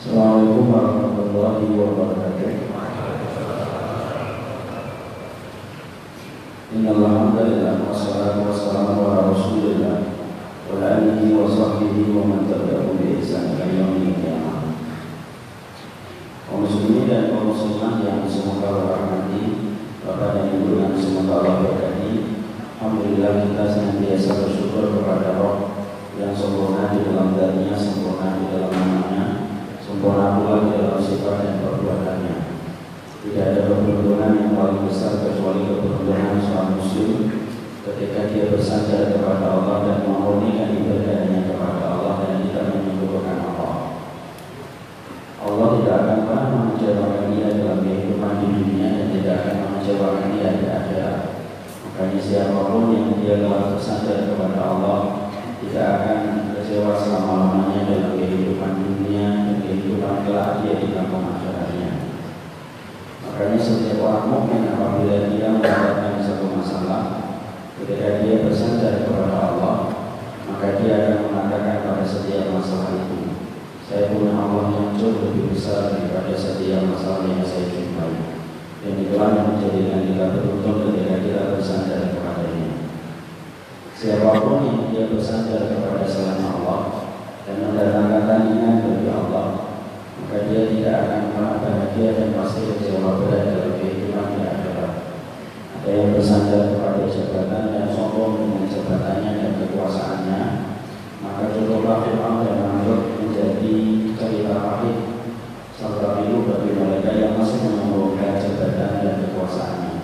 Assalamualaikum warahmatullahi wabarakatuh. Innal hamdalillah wassalatu wassalamu ala Rasulillah wa ala alihi wa sahbihi wa man tabi'ahum bi ihsan ila yaumil qiyamah. Kaum muslimin dan kaum muslimah yang semoga Allah rahmati, Bapak dan Ibu yang semoga Allah berkati. Alhamdulillah kita senantiasa bersyukur kepada Allah yang sempurna di dalam dzatnya, sempurna di dalam namanya, sempurna pula di dalam sifat dan perbuatannya. Tidak ada keberuntungan yang paling besar kecuali keberuntungan seorang muslim ketika dia bersandar kepada Allah dan memurnikan ibadahnya kepada Allah dan tidak menyekutukan Allah. Allah tidak akan pernah mengecewakan dia dalam kehidupan di dunia dan tidak akan mengecewakan dia di akhirat. Makanya siapapun yang dia telah bersandar kepada Allah tidak akan kecewa selama-lamanya dalam kehidupan dunia dan kehidupan kelak dia di kampung akhiratnya. Makanya setiap orang mukmin apabila dia mendapatkan satu masalah, ketika dia bersandar kepada Allah, maka dia akan mengatakan pada setiap masalah itu, saya punya Allah yang jauh lebih besar daripada setiap masalah yang saya jumpai. Dan itulah yang menjadikan kita beruntung ketika kita bersandar kepadanya. Siapapun yang dia bersandar kepada selain Allah dan mendatangkan tandingan bagi Allah, maka dia tidak akan pernah bahagia dan pasti kecewa berat dalam kehidupan di akhirat. Ada yang bersandar kepada jabatan dan sombong dengan jabatannya dan kekuasaannya, maka cukuplah Fir'aun dan Namrud menjadi cerita pahit serta pilu bagi mereka yang masih menyombongkan jabatan dan kekuasaannya.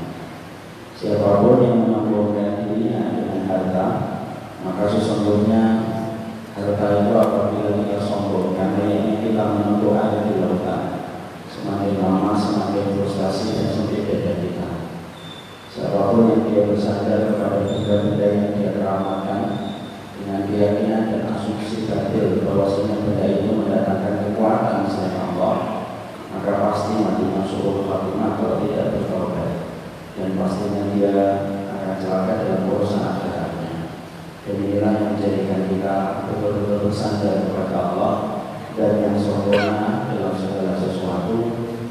Siapapun yang menyombongkan dirinya dengan harta, maka sesungguhnya harta itu apabila kita sombongkan, ini kita menuntut air di lautan. Semakin lama semakin frustasi dan sempit dada kita. Siapapun yang dia bersandar kepada benda-benda yang dia keramatkan dengan keyakinan dan asumsi batil bahwasanya benda itu mendatangkan kekuatan selain Allah, maka pasti mati masuk Fatimah kalau tidak bertobat, dan pastinya dia akan celaka dalam urusan akhiratnya. Dan inilah yang menjadikan kita betul-betul bersandar kepada Allah dan yang sempurna dalam segala sesuatu.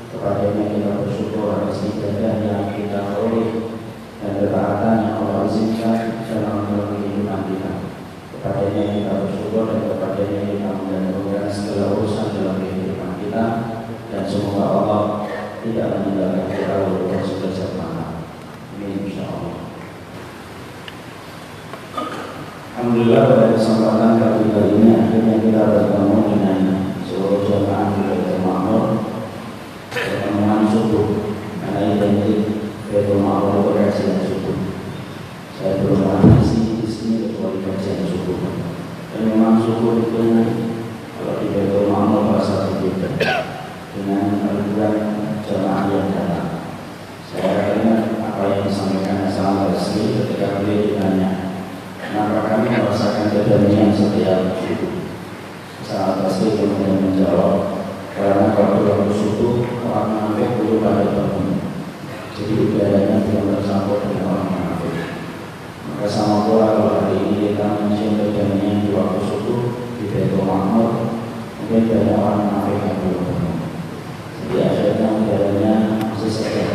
Kepadanya kita bersyukur atas ibadah yang kita peroleh dan ketaatan yang Allah izinkan dalam kehidupan kita. Kepadanya kita bersyukur dan kepadanya kita menggantungkan segala urusan dalam kehidupan kita, dan semoga Allah tidak meninggalkan kita walaupun sebesar mana. Amin insyaallah. Alhamdulillah pada kesempatan kali ini akhirnya kita bertemu dengan seluruh jamaah di Baitul Ma'mur. Pertemuan subuh karena identik Baitul Ma'mur itu kajian subuh. Saya belum pernah di sini kecuali kajian subuh. Dan memang subuh itu kalau di Baitul Ma'mur bahasa berbeda dengan ribuan jamaah yang datang. Saya ingat apa yang disampaikan Hasan Basri ketika beliau ditanya, maka kami merasakan keberanian setiap subuh. Saat pasti kemudian menjawab, karena kalau waktu subuh orang munafik belum pada bangun, jadi ibadahnya belum tercampur dengan orang munafik. Maka sama pula kalau hari ini kita mencium keberanian di waktu subuh di Baitul Ma'mur, mungkin banyak orang munafik yang belum bangun. Jadi akhirnya ibadahnya masih segar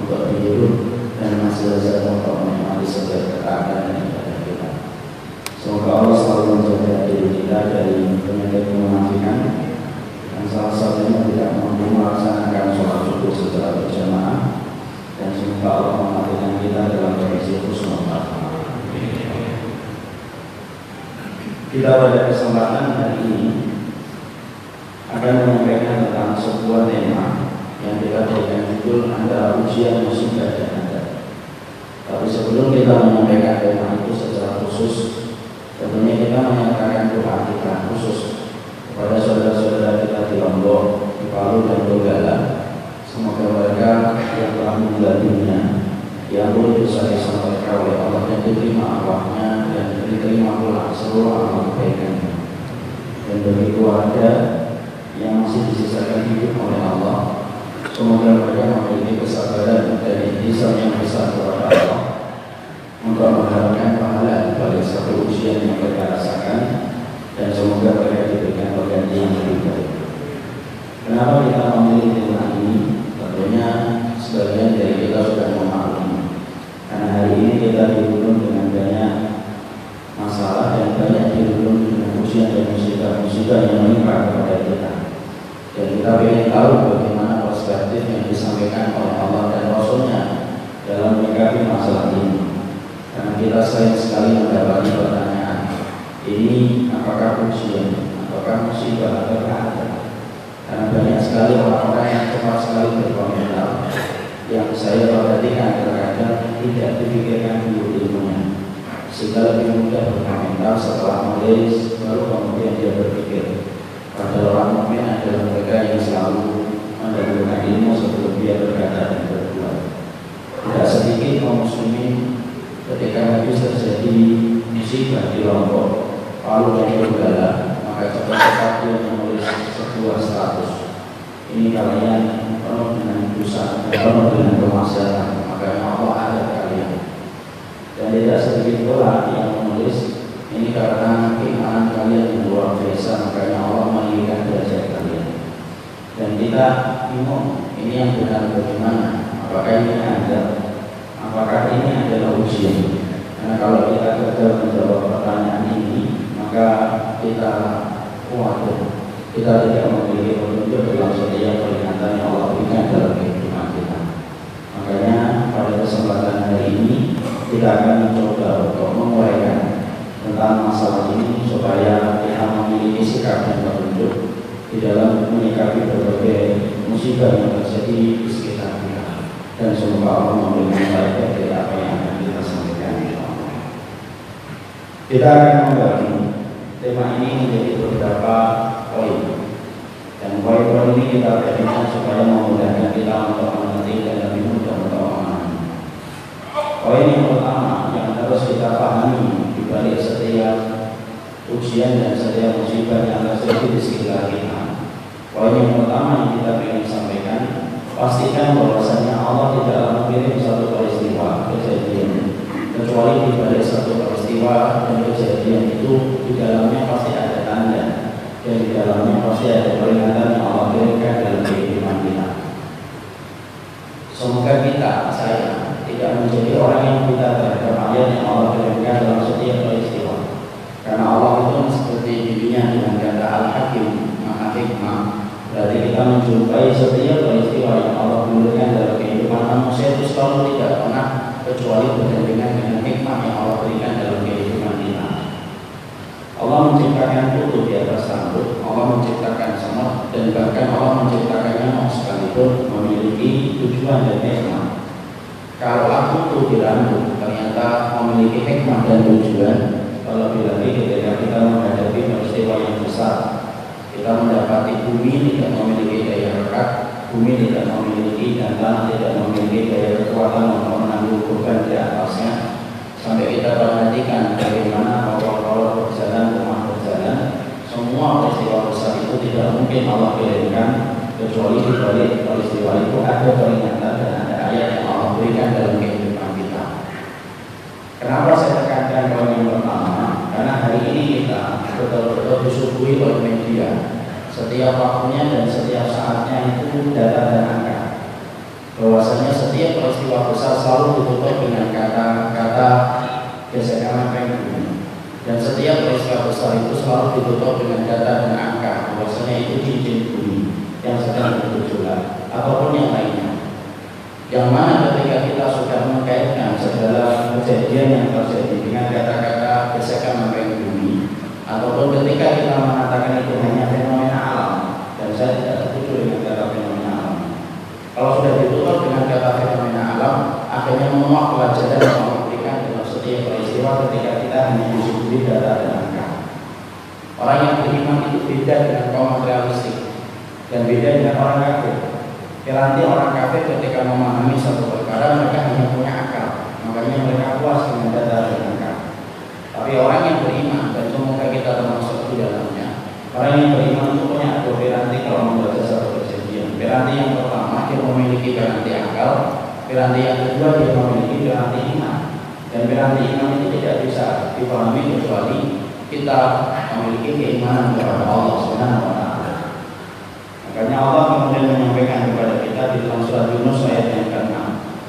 untuk hidup dan masih lezat untuk menikmati segar ketaatan dan ibadah kita. Semoga Allah selalu menjaga diri kita dari penyakit kemunafikan, dan salah satunya tidak mampu melaksanakan sholat subuh secara berjamaah, dan semoga Allah mematikan kita dalam kondisi husnul khatimah. Kita pada kesempatan hari ini akan menyampaikan tentang sebuah tema yang kita berikan judul antara ujian, musibah dan adab. Tapi sebelum kita menyampaikan tema itu secara khusus, tentunya kita menyatakan doa kita khusus kepada saudara-saudara kita di Lombok, di Palu dan Donggala. Semoga mereka yang telah meninggal dunia diampuni dosa-dosa mereka oleh Allah dan diterima arwahnya dan diterima pula seluruh amal kebaikannya. Dan bagi keluarga yang masih disisakan hidup oleh Allah, semoga mereka memiliki kesabaran dan ihtisan yang besar kepada Allah untuk mengharapkan pahala dari satu ujian yang mereka rasakan, dan semoga mereka diberikan pengganti yang lebih baik. Kenapa kita memilih tema ini? Tentunya sebagian dari kita sudah memaklumi, karena hari ini kita dihubung dengan banyak masalah dan banyak dihubung dengan ujian dan musibah-musibah yang menimpa kepada kita. Dan kita ingin tahu bagaimana perspektif yang disampaikan oleh Allah dan Rasulnya dalam menyikapi masalah ini. Karena kita sering sekali mendapati pertanyaan, ini apakah ujian, apakah musibah, apakah ada? Karena banyak sekali orang-orang yang cepat sekali berkomentar, yang saya perhatikan terkadang tidak dipikirkan dulu ilmunya, sehingga lebih mudah berkomentar setelah menulis, baru kemudian dia berpikir. Padahal orang mukmin adalah mereka yang selalu mendahulukan ilmu sebelum dia berkata dan berbuat. Tidak sedikit kaum muslimin ketika habis terjadi musibah di Lombok, Palu dan Donggala, maka cepat-cepat dia menulis sebuah status. Ini kalian penuh dengan dosa, penuh dengan kemaksiatan, makanya Allah ada kalian. Dan tidak sedikit pula yang menulis, ini karena keimanan kalian yang luar biasa, makanya Allah meninggikan derajat kalian. Dan kita bingung, ini yang benar bagaimana? Apakah ini ada? Apakah ini adalah ujian? Karena kalau kita gagal menjawab pertanyaan ini, maka kita khawatir kita tidak memiliki petunjuk dalam setiap peringatan yang Allah berikan dalam kehidupan kita. Makanya pada kesempatan hari ini kita akan mencoba untuk menguraikan tentang masalah ini supaya kita memiliki sikap dan petunjuk di dalam menyikapi berbagai musibah yang terjadi di sekitar kita. Dan semoga Allah memberikan baik dari apa yang akan kita sampaikan. Kita akan membagi tema ini menjadi beberapa poin, dan poin-poin ini kita berikan supaya memudahkan kita untuk mengerti dan lebih mudah untuk memahami. Poin yang pertama yang harus kita pahami di balik setiap ujian dan setiap musibah yang terjadi di sekitar kita. Poin yang pertama yang kita ingin sampaikan, pastikan bahwasanya Allah tidaklah mengirim satu peristiwa kejadian kecuali di balik satu peristiwa dan kejadian itu di dalamnya pasti ada tanda dan di dalamnya pasti ada peringatan yang Allah berikan dalam kehidupan kita. Semoga kita, saya, tidak menjadi orang yang buta terhadap ayat yang Allah berikan dalam setiap peristiwa. Karena Allah itu seperti dirinya dengan kata Al-Hakim, Maha Hikmah. Berarti kita menjumpai setiap peristiwa yang Allah berikan dalam kehidupan manusia itu selalu tidak pernah kecuali berdampingan dengan hikmah yang Allah berikan dalam kehidupan kita. Allah menciptakan kutu di atas rambut, Allah menciptakan semut, dan bahkan Allah menciptakan nyamuk sekalipun memiliki tujuan dan hikmah. Kalau kutu di rambut ternyata memiliki hikmah dan tujuan, terlebih lagi ketika kita menghadapi peristiwa yang besar, kita mendapati bumi tidak memiliki daya rekat, bumi tidak memiliki dan tanah tidak memiliki daya kekuatan untuk menanggung beban di atasnya, sampai kita perhatikan bagaimana power-power berjalan, rumah berjalan, semua peristiwa besar itu tidak mungkin Allah kirimkan kecuali di balik peristiwa itu ada peringatan dan ada ayat yang Allah berikan dalam kehidupan kita. Kenapa saya tekankan poin yang pertama? Karena hari ini kita betul-betul disuguhi oleh media. Setiap waktunya dan setiap saatnya itu data dan angka. Bahwasanya setiap peristiwa besar selalu ditutup dengan kata-kata gesekan bumi. Dan setiap peristiwa besar itu selalu ditutup dengan data dan angka. Bahwasanya itu cincin bumi yang sedang bergejolak ataupun yang lainnya. Yang mana ketika kita sudah mengkaitkan segala kejadian yang terjadi dengan kata-kata gesekan bumi, ataupun ketika kita mengatakan itu hanya fenomena alam, dan saya tidak setuju dengan kata fenomena alam. Kalau sudah ditutup dengan kata fenomena alam, akhirnya menguak pelajaran yang memberikan dalam setiap peristiwa ketika kita hanya disuguhi data dan angka. Orang yang beriman itu beda dengan kaum materialistik dan beda dengan orang kafir. Nanti orang kafir ketika memahami satu perkara mereka hanya punya akal, makanya mereka puas dengan data dan angka. Tapi orang yang beriman, dan semoga kita termasuk di dalamnya, orang yang beriman itu punya dua piranti kalau membaca satu kejadian. Piranti yang pertama dia memiliki piranti akal, piranti yang kedua dia memiliki piranti iman. Dan piranti iman itu tidak bisa dipahami kecuali kita memiliki keimanan kepada Allah Subhanahu wa Ta'ala. Makanya Allah kemudian menyampaikan kepada kita di dalam surat Yunus ayat yang ke-6,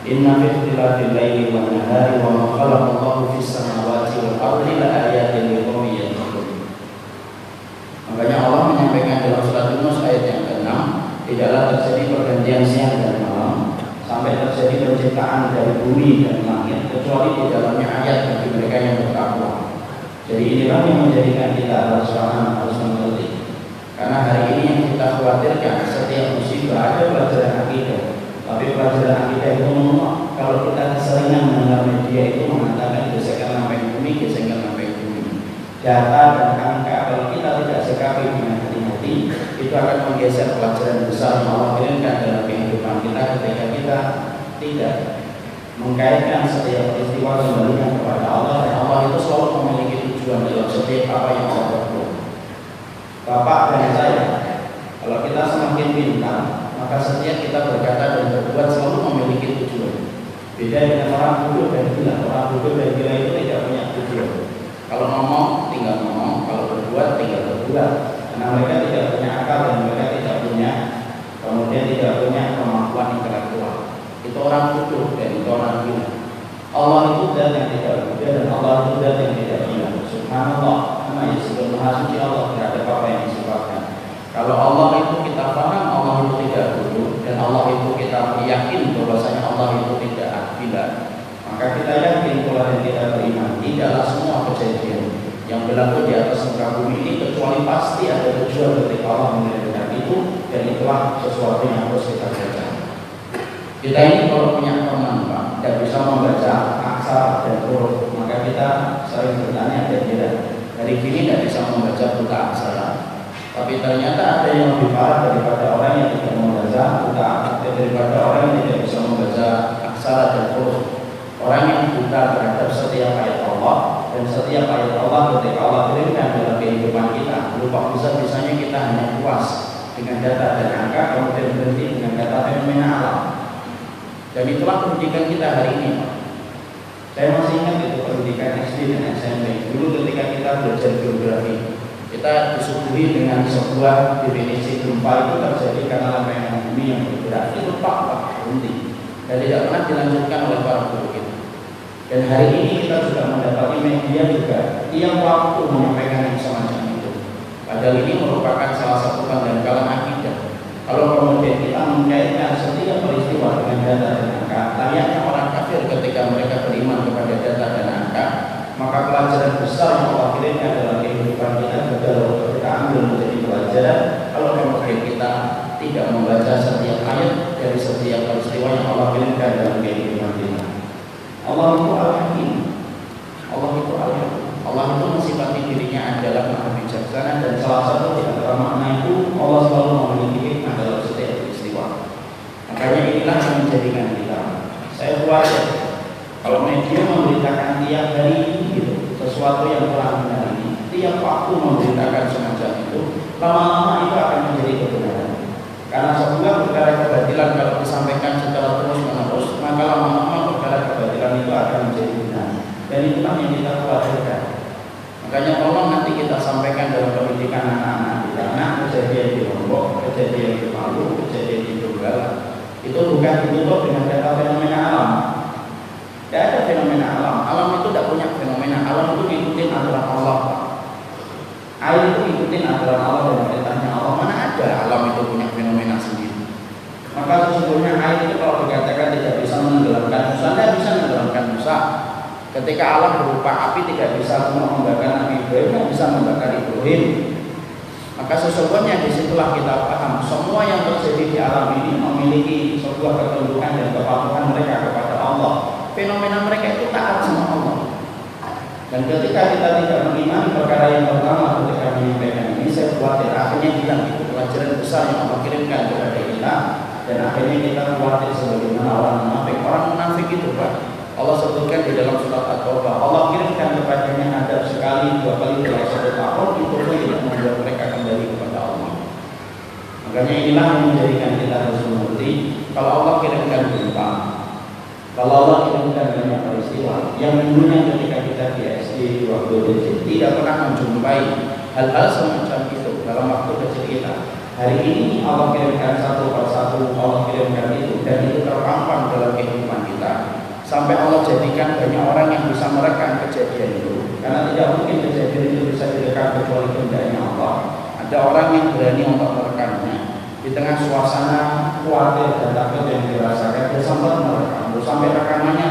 Inna fi ikhtilafil laili wan nahari wa ma khalaqallahu fis samawati wal ardi la ayatin liqaumin ya'qilun. Makanya Allah menyampaikan dalam surat Yunus ayat yang ke-6, tidaklah terjadi pergantian siang dan malam sampai terjadi penciptaan dari bumi dan langit kecuali di dalamnya ayat bagi mereka yang bertakwa. Jadi inilah yang menjadikan kita harus mengerti. Karena hari ini yang kita khawatirkan setiap musibah ada pelajaran akidah. Tapi pelajaran akidah itu menolak. Kalau kita keseringan mendengar media itu mengatakan gesekan sampai bumi, gesekan sampai bumi. Data dan angka kalau kita tidak sikapi dengan hati-hati, itu akan menggeser pelajaran besar yang Allah kirimkan dalam kehidupan kita ketika kita tidak mengkaitkan setiap peristiwa kembalinya kepada Allah, dan Allah itu selalu memiliki tujuan dalam setiap apa yang Allah berbuat. Bapak dan saya, kalau kita semakin pintar, maka setiap kita berkata dan berbuat selalu memiliki tujuan. Beda dengan orang bodoh dan gila. Orang bodoh dan gila itu tidak punya tujuan. Kalau ngomong tinggal ngomong, kalau berbuat tinggal berbuat. Karena mereka tidak punya akal dan mereka tidak punya, kemudian tidak punya kemampuan intelektual. Itu orang bodoh dan itu orang gila. Allah itu zat yang tidak beda dan Allah itu zat yang tidak gila. Subhanallah, nama Yesus Maha Suci Allah terhadap apa yang disifatkan. Kalau Allah itu kita paham, Allah itu tidak bodoh, dan Allah itu kita yakin bahwasanya Allah itu tidak gila, maka kita yakin pula dan kita beriman tidaklah semua kejadian yang berlaku di atas muka bumi ini kecuali pasti ada tujuan ketika Allah mengendalikan itu, dan itulah sesuatu yang harus kita baca. Kita ini kalau punya teman Pak, tidak bisa membaca aksara dan huruf, maka kita sering bertanya dan tidak. Dari sini tidak bisa membaca buta aksara, tapi ternyata ada yang lebih parah daripada orang yang tidak membaca buta, daripada orang yang tidak bisa membaca aksara dan huruf. Orang yang buta terhadap setiap ayat Allah, dan setiap ayat Allah ketika Allah kirimkan dalam kehidupan kita, lupa bisa-bisanya kita hanya puas dengan data dan angka, kemudian berhenti dengan data fenomena alam. Dan itulah pendidikan kita hari ini. Saya masih ingat itu pendidikan SD dan SMP. Dulu ketika kita belajar geografi, kita disuguhi dengan sebuah definisi gempa itu terjadi karena lempengan bumi yang bergerak. Itu pak berhenti dan tidak pernah dilanjutkan oleh para guru kita. Dan hari ini kita sudah mendapati media juga tiap waktu menyampaikan yang semacam itu. Padahal ini merupakan salah satu pendangkalan akidah. Kalau kemudian kita mengaitkan setiap peristiwa dengan data dan angka, layaknya orang kafir ketika mereka beriman kepada data dan angka, maka pelajaran besar yang Allah kirimkan dalam kehidupan kita juga kita ambil menjadi pelajaran. Kalau kemudian kita tidak membaca setiap ayat dari setiap peristiwa yang Allah kirimkan dalam kehidupan kita. Allah itu Al-Hakim. Allah itu Al-Hakim. Allah itu mensifati dirinya adalah Maha Bijaksana, dan salah satu di antara makna itu Allah selalu memiliki hikmah dalam setiap peristiwa. Makanya inilah yang menjadikan kita. Saya khawatir kalau media memberitakan tiap hari gitu, sesuatu yang telah benar ini, tiap waktu memberitakan semacam itu, lama-lama itu akan menjadi kebenaran. Karena sebuah perkara kebatilan kalau disampaikan secara terus-menerus, maka lama-lama perkara kebatilan itu akan menjadi benar. Dan itulah yang kita khawatirkan. Makanya tolong nanti kita sampaikan dalam pendidikan anak-anak kita. Nah, kejadian di Lombok, kejadian di Palu, kejadian di Donggala, itu bukan ditutup dengan data fenomena alam. Tidak ada fenomena alam. Alam itu tidak punya fenomena. Alam itu ngikutin aturan Allah. Air itu ngikutin aturan Allah dan perintahnya Allah. Mana ada alam itu punya fenomena sendiri. Maka sesungguhnya air itu kalau dikatakan tidak bisa menenggelamkan Musa, tidak bisa menenggelamkan Musa. Ketika alam berupa api tidak bisa membakar Nabi Ibrahim, tidak bisa membakar Ibrahim. Maka sesungguhnya disitulah kita paham semua yang terjadi di alam ini memiliki sebuah ketundukan dan kepatuhan mereka kepada Allah. Fenomena mereka itu taat sama Allah. Dan ketika kita tidak mengimani perkara yang pertama ketika menyampaikan ini, saya khawatir akhirnya hilang itu pelajaran besar yang Allah kirimkan kepada kita, dan akhirnya kita khawatir sebagaimana orang munafik. Orang munafik itu Pak, Allah sebutkan di dalam surat At-Taubah, Allah kirimkan kepadanya adab sekali, 2 kali dalam 1 tahun, itu pun tidak membuat mereka kembali kepada Allah. Makanya inilah yang menjadikan kita harus mengerti, kalau Allah kirimkan gempa, kalau Allah kirimkan banyak peristiwa, yang dulunya ketika kita di SD, di waktu kecil, tidak pernah menjumpai hal-hal semacam itu dalam waktu kecil kita. Hari ini Allah kirimkan satu persatu, Allah kirimkan itu, dan itu terpampang dalam kehidupan kita. Sampai Allah jadikan banyak orang yang bisa merekam kejadian itu. Karena tidak mungkin kejadian itu bisa direkam kecuali kehendaknya Allah. Ada orang yang berani untuk merekamnya. Di tengah suasana khawatir dan takut yang dirasakan, dia sempat merekam. Sampai rekamannya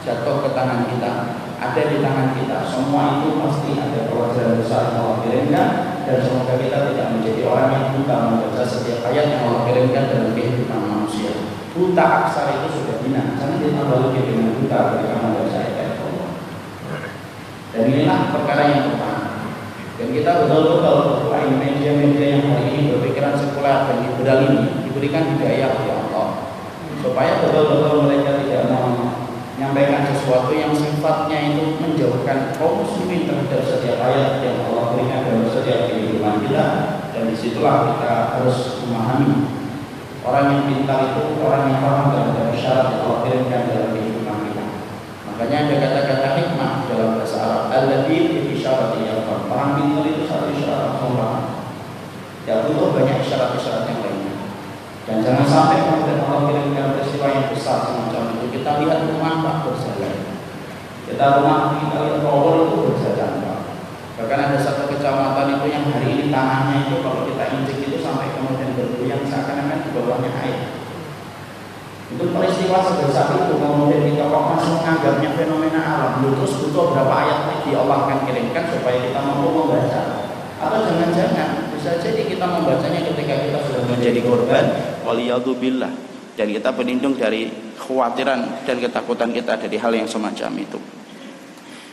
jatuh ke tangan kita, ada di tangan kita. Semua itu pasti ada pelajaran besar yang Allah kirimkan. Dan semoga kita tidak menjadi orang yang buta membaca setiap ayat yang Allah kirimkan dalam kehidupan manusia. Buta aksara itu sudah bina, jangan ditambah lagi dengan buta ketika membaca ayat Allah. Dan inilah perkara yang pertama. Dan kita betul-betul bahwa media-media yang hari ini berpikiran sekuler dan liberal ini diberikan hidayah oleh Allah, supaya betul-betul mereka tidak menyampaikan sesuatu yang sifatnya itu menjauhkan kaum muslimin terhadap setiap ayat yang Allah berikan dalam setiap kehidupan kita. Dan disitulah kita harus memahami orang yang pintar itu orang yang paham terhadap isyarat yang Allah kirimkan dalam kehidupan kita. Makanya ada kata-kata hikmah dalam bahasa Arab, al-ladhi bi isyarati yafham. Orang pintar itu satu isyarat langsung paham. Ya butuh banyak isyarat-isyarat yang lainnya. Dan jangan sampai kemudian Allah kirimkan peristiwa yang besar semacam itu, kita lihat rumah Pak berjalan, kita lihat tower itu berjalan Pak. Bahkan ada satu kecamatan itu yang hari ini tanahnya itu kalau kita injek itu sampai kemudian bergoyang seakan-akan di bawahnya air. Itu peristiwa sebesar itu kemudian kita kok masih menganggapnya fenomena alam. Terus butuh berapa ayat lagi Allah akan kirimkan supaya kita mampu membaca. Atau jangan-jangan bisa jadi kita membacanya ketika kita sudah menjadi korban waliyadzubillah, dan kita berlindung dari kekhawatiran dan ketakutan kita dari hal yang semacam itu.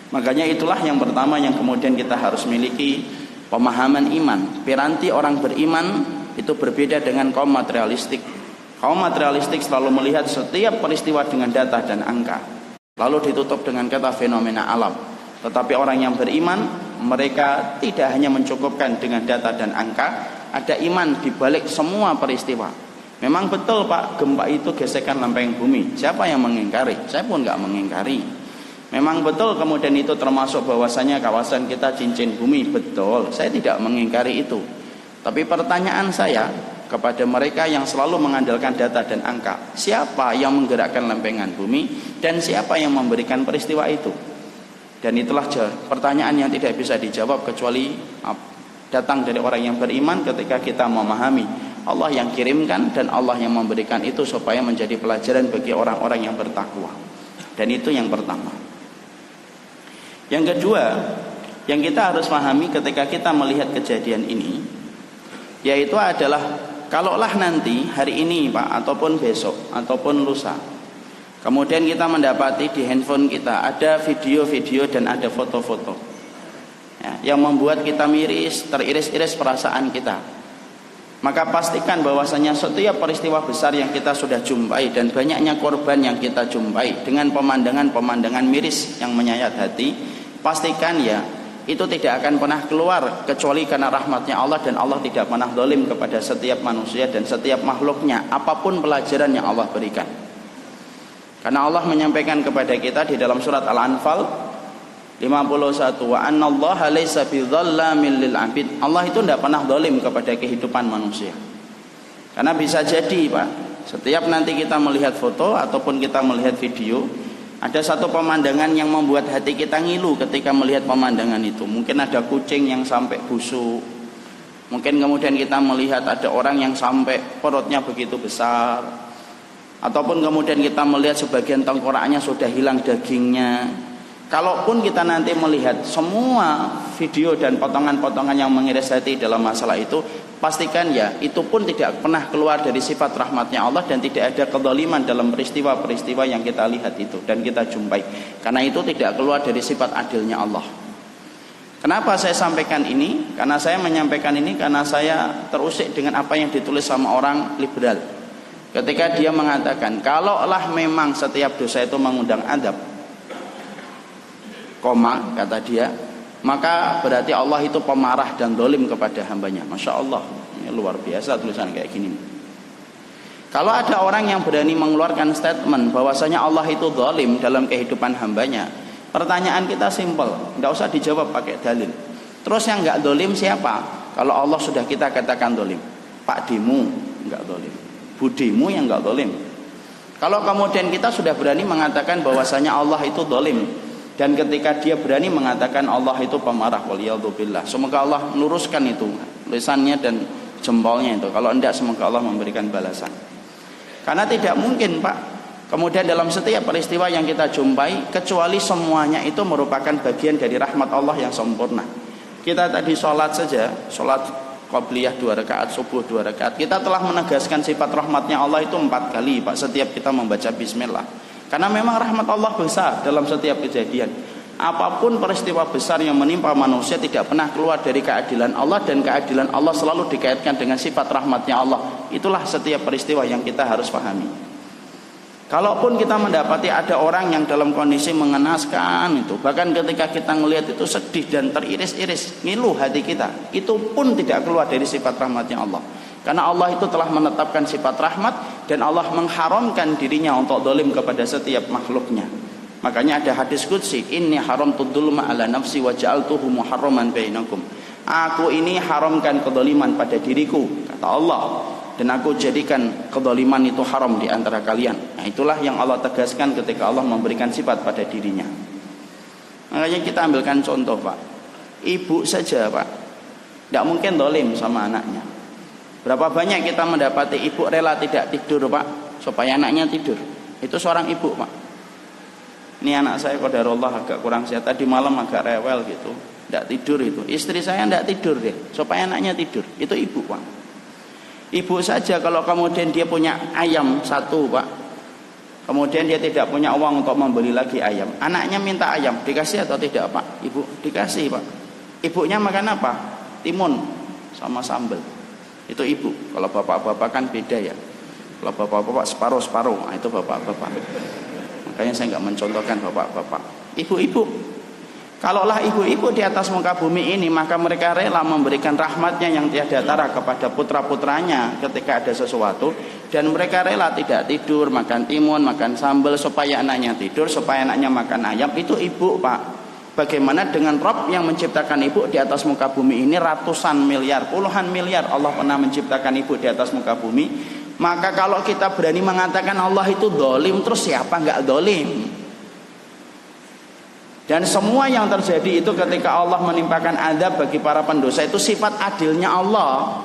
Makanya itulah yang pertama yang kemudian kita harus miliki, pemahaman iman. Piranti orang beriman itu berbeda dengan kaum materialistik. Kaum materialistik selalu melihat setiap peristiwa dengan data dan angka, lalu ditutup dengan kata fenomena alam. Tetapi orang yang beriman, mereka tidak hanya mencukupkan dengan data dan angka, ada iman di balik semua peristiwa. Memang betul Pak, gempa itu gesekan lempeng bumi. Siapa yang mengingkari? Saya pun nggak mengingkari. Memang betul kemudian itu termasuk bahwasanya kawasan kita cincin bumi. Betul, saya tidak mengingkari itu. Tapi pertanyaan saya kepada mereka yang selalu mengandalkan data dan angka, siapa yang menggerakkan lempengan bumi dan siapa yang memberikan peristiwa itu? Dan itulah pertanyaan yang tidak bisa dijawab kecuali datang dari orang yang beriman ketika kita memahami Allah yang kirimkan dan Allah yang memberikan itu supaya menjadi pelajaran bagi orang-orang yang bertakwa. Dan itu yang pertama. Yang kedua, yang kita harus pahami ketika kita melihat kejadian ini, yaitu adalah kalaulah nanti hari ini Pak, ataupun besok, ataupun lusa, kemudian kita mendapati di handphone kita ada video-video dan ada foto-foto ya, yang membuat kita miris, teriris-iris perasaan kita. Maka pastikan bahwasanya setiap peristiwa besar yang kita sudah jumpai dan banyaknya korban yang kita jumpai dengan pemandangan-pemandangan miris yang menyayat hati, pastikan ya itu tidak akan pernah keluar kecuali karena rahmatnya Allah, dan Allah tidak pernah zalim kepada setiap manusia dan setiap makhluknya apapun pelajaran yang Allah berikan. Karena Allah menyampaikan kepada kita di dalam surat Al-Anfal 51, wa annallaha laisa bidzallamin lil 'abid. Allah itu tidak pernah zalim kepada kehidupan manusia. Karena bisa jadi Pak, setiap nanti kita melihat foto ataupun kita melihat video, ada satu pemandangan yang membuat hati kita ngilu ketika melihat pemandangan itu. Mungkin ada kucing yang sampai busuk, mungkin kemudian kita melihat ada orang yang sampai perutnya begitu besar, ataupun kemudian kita melihat sebagian tengkoraknya sudah hilang dagingnya. Kalaupun kita nanti melihat semua video dan potongan-potongan yang mengiris hati dalam masalah itu, pastikan ya itu pun tidak pernah keluar dari sifat rahmatnya Allah, dan tidak ada kezaliman dalam peristiwa-peristiwa yang kita lihat itu dan kita jumpai. Karena itu tidak keluar dari sifat adilnya Allah. Kenapa saya sampaikan ini? Karena saya menyampaikan ini karena saya terusik dengan apa yang ditulis sama orang liberal. Ketika dia mengatakan, kalaulah memang setiap dosa itu mengundang adab, koma, kata dia, maka berarti Allah itu pemarah dan zalim kepada hambanya. Masya Allah, ini luar biasa tulisan kayak gini. Kalau ada orang yang berani mengeluarkan statement bahwasanya Allah itu zalim dalam kehidupan hambanya, pertanyaan kita simpel, tidak usah dijawab pakai dalil. Terus yang nggak zalim siapa? Kalau Allah sudah kita katakan zalim, Pak Demu enggak zalim, Budimu yang enggak zalim. Kalau kemudian kita sudah berani mengatakan bahwasanya Allah itu zalim, dan ketika dia berani mengatakan Allah itu pemarah, waliyadzubillah, semoga Allah meluruskan itu lisannya dan jempolnya itu. Kalau enggak, semoga Allah memberikan balasan. Karena tidak mungkin Pak, kemudian dalam setiap peristiwa yang kita jumpai, kecuali semuanya itu merupakan bagian dari rahmat Allah yang sempurna. Kita tadi sholat saja, sholat qabliyah 2 rakaat, subuh 2 rakaat, kita telah menegaskan sifat rahmatnya Allah itu 4 kali Pak, setiap kita membaca bismillah. Karena memang rahmat Allah besar dalam setiap kejadian. Apapun peristiwa besar yang menimpa manusia tidak pernah keluar dari keadilan Allah, dan keadilan Allah selalu dikaitkan dengan sifat rahmatnya Allah. Itulah setiap peristiwa yang kita harus pahami. Kalaupun kita mendapati ada orang yang dalam kondisi mengenaskan itu, bahkan ketika kita melihat itu sedih dan teriris-iris, ngilu hati kita, itu pun tidak keluar dari sifat rahmatnya Allah. Karena Allah itu telah menetapkan sifat rahmat, dan Allah mengharamkan dirinya untuk zalim kepada setiap makhluknya. Makanya ada hadis qudsi, inni haramtud dzulma ala nafsi wa ja'altuhu muharraman bainakum. Aku ini haramkan kezaliman pada diriku, kata Allah, dan aku jadikan kezaliman itu haram di antara kalian. Nah, itulah yang Allah tegaskan ketika Allah memberikan sifat pada dirinya. Makanya kita ambilkan contoh Pak, ibu saja Pak, tidak mungkin zalim sama anaknya. Berapa banyak kita mendapati ibu rela tidak tidur Pak, supaya anaknya tidur. Itu seorang ibu Pak. Ini anak saya qadarullah agak kurang sehat, tadi malam agak rewel gitu, tidak tidur itu. Istri saya tidak tidur deh, supaya anaknya tidur. Itu ibu Pak. Ibu saja kalau kemudian dia punya ayam 1 Pak, kemudian dia tidak punya uang untuk membeli lagi ayam, anaknya minta ayam, dikasih atau tidak Pak? Ibu dikasih Pak. Ibunya makan apa? Timun sama sambal. Itu ibu. Kalau bapak-bapak kan beda ya. Kalau bapak-bapak separuh-separuh, nah itu bapak-bapak. Makanya saya nggak mencontohkan bapak-bapak. Ibu-ibu. Kalaulah ibu-ibu di atas muka bumi ini, maka mereka rela memberikan rahmatnya yang tiada tara kepada putra-putranya ketika ada sesuatu, dan mereka rela tidak tidur, makan timun, makan sambal supaya anaknya tidur, supaya anaknya makan ayam. Itu ibu Pak. Bagaimana dengan Rabb yang menciptakan ibu di atas muka bumi ini ratusan miliar, puluhan miliar Allah pernah menciptakan ibu di atas muka bumi. Maka kalau kita berani mengatakan Allah itu zalim, terus siapa nggak zalim? Dan semua yang terjadi itu ketika Allah menimpakan azab bagi para pendosa, itu sifat adilnya Allah.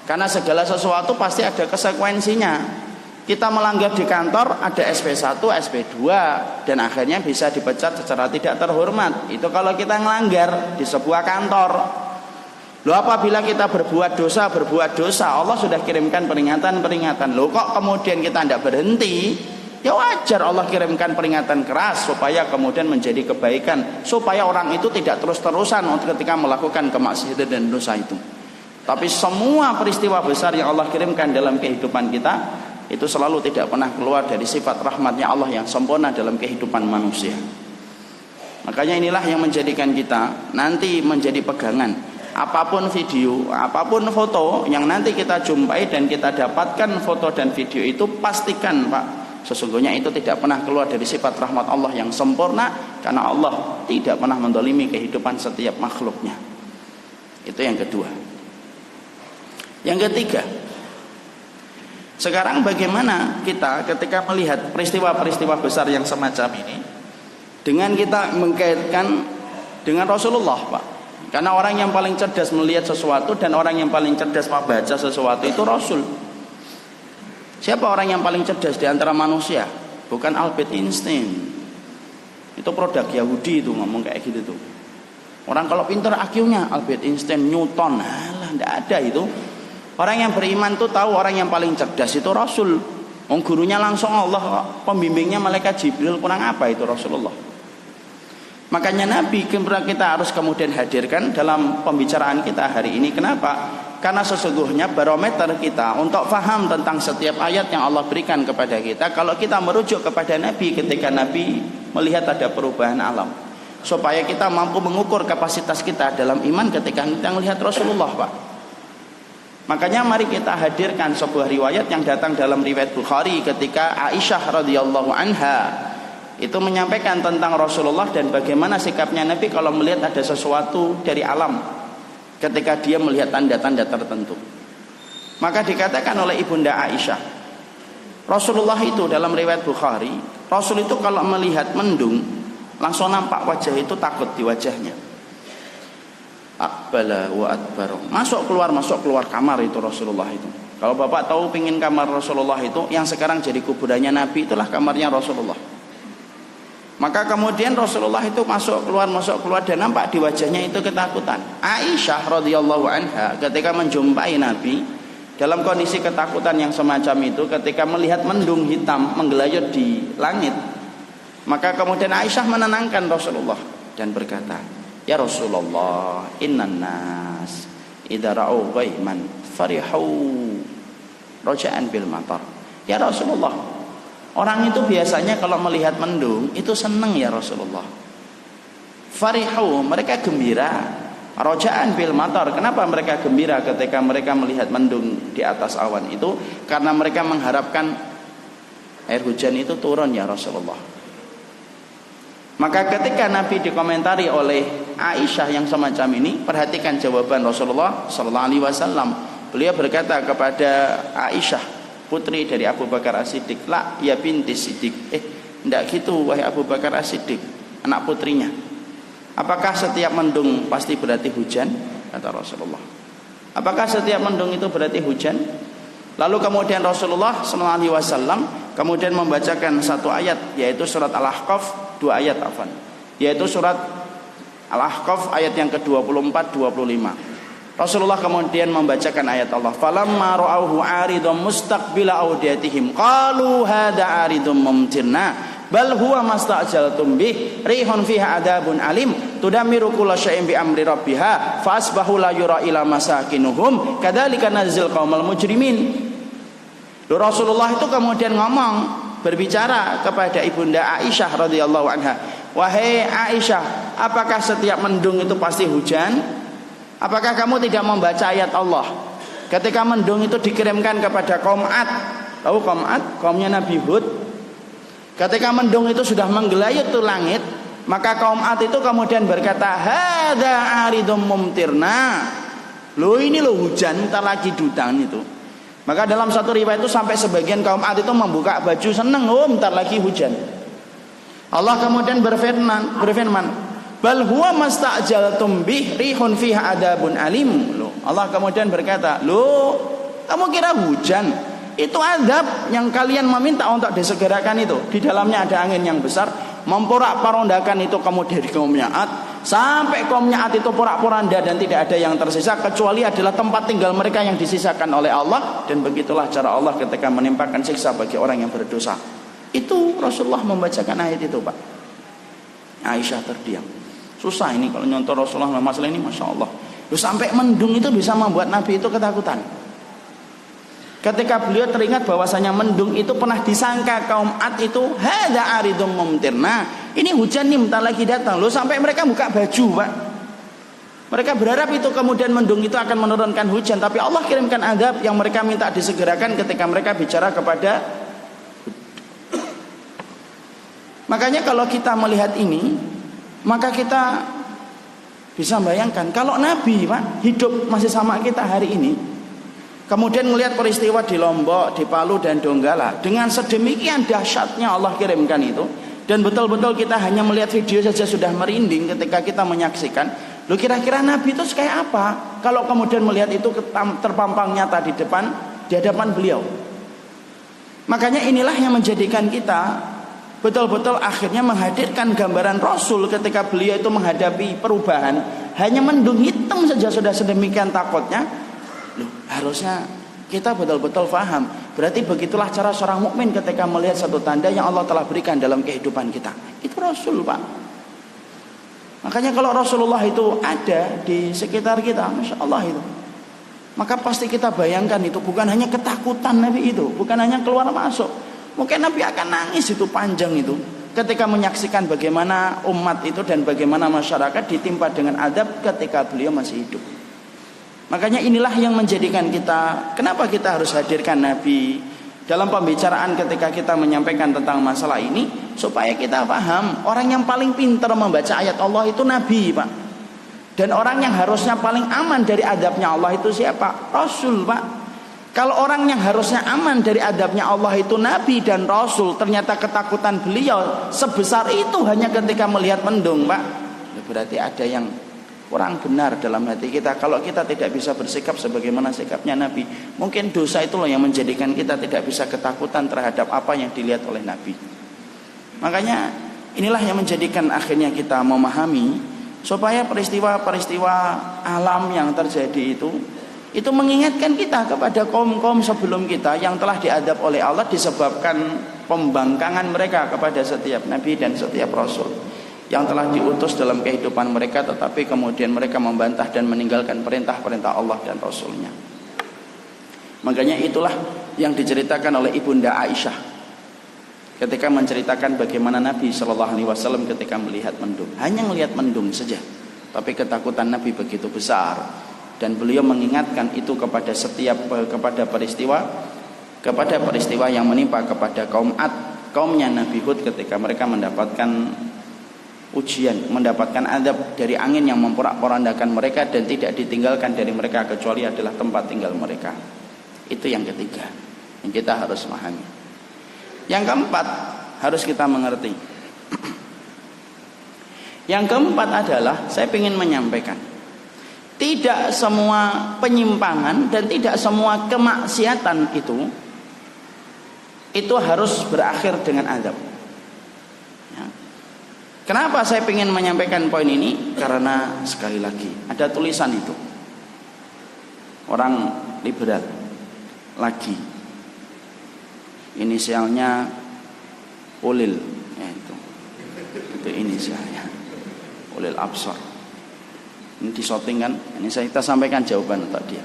Karena segala sesuatu pasti ada konsekuensinya. Kita melanggar di kantor, ada SP1, SP2, dan akhirnya bisa dipecat secara tidak terhormat. Itu kalau kita melanggar di sebuah kantor. Loh, apabila kita berbuat dosa, Allah sudah kirimkan peringatan-peringatan. Loh, kok kemudian kita tidak berhenti? Ya wajar Allah kirimkan peringatan keras supaya kemudian menjadi kebaikan, supaya orang itu tidak terus-terusan ketika melakukan kemaksiatan dan dosa itu. Tapi semua peristiwa besar yang Allah kirimkan dalam kehidupan kita itu selalu tidak pernah keluar dari sifat rahmatnya Allah yang sempurna dalam kehidupan manusia. Makanya inilah yang menjadikan kita nanti menjadi pegangan. Apapun video, apapun foto yang nanti kita jumpai dan kita dapatkan foto dan video itu, pastikan Pak, sesungguhnya itu tidak pernah keluar dari sifat rahmat Allah yang sempurna, karena Allah tidak pernah mendolimi kehidupan setiap makhluknya. Itu yang kedua. Yang ketiga, sekarang bagaimana kita ketika melihat peristiwa-peristiwa besar yang semacam ini, dengan kita mengkaitkan dengan Rasulullah Pak. Karena orang yang paling cerdas melihat sesuatu dan orang yang paling cerdas membaca sesuatu itu Rasul. Siapa orang yang paling cerdas di antara manusia? Bukan Albert Einstein. Itu produk Yahudi itu ngomong kayak gitu tuh. Orang kalau pintar IQ-nya Albert Einstein, Newton, alah enggak ada itu. Orang yang beriman tuh tahu orang yang paling cerdas itu Rasul. Gurunya langsung Allah, pembimbingnya malaikat Jibril, kurang apa itu Rasulullah. Makanya Nabi kita harus kemudian hadirkan dalam pembicaraan kita hari ini. Kenapa? Karena sesungguhnya barometer kita untuk faham tentang setiap ayat yang Allah berikan kepada kita, kalau kita merujuk kepada Nabi ketika Nabi melihat ada perubahan alam, supaya kita mampu mengukur kapasitas kita dalam iman ketika kita melihat Rasulullah Pak. Makanya mari kita hadirkan sebuah riwayat yang datang dalam riwayat Bukhari ketika Aisyah radhiyallahu anha itu menyampaikan tentang Rasulullah dan bagaimana sikapnya Nabi kalau melihat ada sesuatu dari alam ketika dia melihat tanda-tanda tertentu. Maka dikatakan oleh Ibunda Aisyah, Rasulullah itu dalam riwayat Bukhari, Rasul itu kalau melihat mendung langsung nampak wajah itu takut di wajahnya. Aqbala wa adbar. Masuk keluar kamar itu Rasulullah itu. Kalau Bapak tahu pingin kamar Rasulullah itu, yang sekarang jadi kuburannya Nabi, itulah kamarnya Rasulullah. Maka kemudian Rasulullah itu masuk keluar dan nampak di wajahnya itu ketakutan. Aisyah radhiyallahu anha ketika menjumpai Nabi dalam kondisi ketakutan yang semacam itu, ketika melihat mendung hitam menggelayut di langit, maka kemudian Aisyah menenangkan Rasulullah dan berkata, "Ya Rasulullah, innan nas idza ra'au ghaiman farihu raja'an bil matar." Ya Rasulullah, orang itu biasanya kalau melihat mendung itu senang ya Rasulullah. Farihu, mereka gembira. Raja'an bil matar. Kenapa mereka gembira ketika mereka melihat mendung di atas awan itu? Karena mereka mengharapkan air hujan itu turun ya Rasulullah. Maka ketika Nabi dikomentari oleh Aisyah yang semacam ini, perhatikan jawaban Rasulullah sallallahu alaihi wasallam. Beliau berkata kepada Aisyah, putri dari Abu Bakar As-Siddiq, "La ya binti Siddiq." Enggak gitu wahai Abu Bakar As-Siddiq, anak putrinya. Apakah setiap mendung pasti berarti hujan? Kata Rasulullah. Apakah setiap mendung itu berarti hujan? Lalu kemudian Rasulullah sallallahu alaihi wasallam kemudian membacakan satu ayat, yaitu surat Al-Ahqaf, dua ayat afwan, yaitu surat Al-Ahqaf ayat yang ke-24 25. Rasulullah kemudian membacakan ayat Allah, "Falamma ra'awhu 'aridun mustaqbila awdiyatihim qalu hadza 'aridun mumtirna bal huwa masta'jaltum bih rihun fiha adabun alim tudammiru kulla syai'in bi amri rabbiha fa asbahu la yura ila masakinuhum kadzalika nadzil qaumal mujrimin." Rasulullah itu kemudian ngomong, berbicara kepada Ibunda Aisyah radhiyallahu anha, "Wahai Aisyah, apakah setiap mendung itu pasti hujan? Apakah kamu tidak membaca ayat Allah ketika mendung itu dikirimkan kepada kaum Ad?" Tahu kaum Ad, kaumnya Nabi Hud. Ketika mendung itu sudah menggelayut ke langit, maka kaum Ad itu kemudian berkata, "Hadza 'aridum mumtirna." Loh, ini loh hujan, entar lagi dutan itu. Maka dalam satu riwayat itu sampai sebagian kaum Ad itu membuka baju senang, oh bentar lagi hujan. Allah kemudian berfirman, "Bal huwa masta'jaltum bih rihun fiha adabun alim." Loh, Allah kemudian berkata, "Loh, kamu kira hujan? Itu adab yang kalian meminta untuk disegerakan itu. Di dalamnya ada angin yang besar, memporak-porandakan itu kamu dari kaumnya Ad sampai kaumnya Ad itu porak-poranda dan tidak ada yang tersisa kecuali adalah tempat tinggal mereka yang disisakan oleh Allah, dan begitulah cara Allah ketika menimpakan siksa bagi orang yang berdosa." Itu Rasulullah membacakan ayat itu, Pak. Aisyah terdiam. Susah ini kalau nyontoh Rasulullah masalah ini, Masya Allah. Loh, sampai mendung itu bisa membuat Nabi itu ketakutan. Ketika beliau teringat bahwasanya mendung itu pernah disangka kaum Ad itu hadza 'aridum mumtirna. Ini hujan nih bentar lagi datang. Loh, sampai mereka buka baju, Pak. Mereka berharap itu kemudian mendung itu akan menurunkan hujan, tapi Allah kirimkan azab yang mereka minta disegerakan ketika mereka bicara kepada. Makanya kalau kita melihat ini, maka kita bisa bayangkan kalau Nabi, Pak, hidup masih sama kita hari ini, kemudian melihat peristiwa di Lombok, di Palu dan Donggala dengan sedemikian dahsyatnya Allah kirimkan itu, dan betul-betul kita hanya melihat video saja sudah merinding ketika kita menyaksikan. Loh, kira-kira Nabi itu kayak apa kalau kemudian melihat itu terpampang nyata di hadapan beliau. Makanya inilah yang menjadikan kita betul-betul akhirnya menghadirkan gambaran Rasul ketika beliau itu menghadapi perubahan, hanya mendung hitam saja sudah sedemikian takutnya. Loh, harusnya kita betul-betul paham. Berarti begitulah cara seorang mukmin ketika melihat satu tanda yang Allah telah berikan dalam kehidupan kita. Itu Rasul, Pak. Makanya kalau Rasulullah itu ada di sekitar kita, Masya Allah itu, maka pasti kita bayangkan itu bukan hanya ketakutan Nabi itu, bukan hanya keluar masuk. Mungkin Nabi akan nangis itu panjang itu ketika menyaksikan bagaimana umat itu dan bagaimana masyarakat ditimpa dengan adab ketika beliau masih hidup. Makanya inilah yang menjadikan kita, kenapa kita harus hadirkan Nabi dalam pembicaraan ketika kita menyampaikan tentang masalah ini, supaya kita paham orang yang paling pintar membaca ayat Allah itu Nabi, Pak. Dan orang yang harusnya paling aman dari adabnya Allah itu siapa? Rasul, Pak. Kalau orang yang harusnya aman dari adabnya Allah itu Nabi dan Rasul, ternyata ketakutan beliau sebesar itu hanya ketika melihat mendung, Pak. Ya berarti ada yang kurang benar dalam hati kita. Kalau kita tidak bisa bersikap sebagaimana sikapnya Nabi, mungkin dosa itu loh yang menjadikan kita tidak bisa ketakutan terhadap apa yang dilihat oleh Nabi. Makanya inilah yang menjadikan akhirnya kita memahami supaya peristiwa-peristiwa alam yang terjadi itu mengingatkan kita kepada kaum-kaum sebelum kita yang telah diadab oleh Allah disebabkan pembangkangan mereka kepada setiap nabi dan setiap rasul yang telah diutus dalam kehidupan mereka, tetapi kemudian mereka membantah dan meninggalkan perintah-perintah Allah dan Rasulnya. Makanya itulah yang diceritakan oleh Ibunda Aisyah ketika menceritakan bagaimana Nabi Shallallahu Alaihi Wasallam ketika melihat mendung, hanya melihat mendung saja, tapi ketakutan Nabi begitu besar. Dan beliau mengingatkan itu kepada peristiwa yang menimpa kepada kaum Ad, kaumnya Nabi Hud ketika mereka mendapatkan ujian, mendapatkan adab dari angin yang memporak-porandakan mereka dan tidak ditinggalkan dari mereka kecuali adalah tempat tinggal mereka. Itu yang ketiga yang kita harus pahami. Yang keempat harus kita mengerti. Yang keempat adalah saya ingin menyampaikan, tidak semua penyimpangan dan tidak semua kemaksiatan itu harus berakhir dengan azab. Ya. Kenapa saya ingin menyampaikan poin ini? Karena sekali lagi ada tulisan itu, orang liberal lagi, inisialnya Ulil, ya itu inisialnya Ulil Absar. Ini disorting kan? Ini kita sampaikan jawaban untuk dia.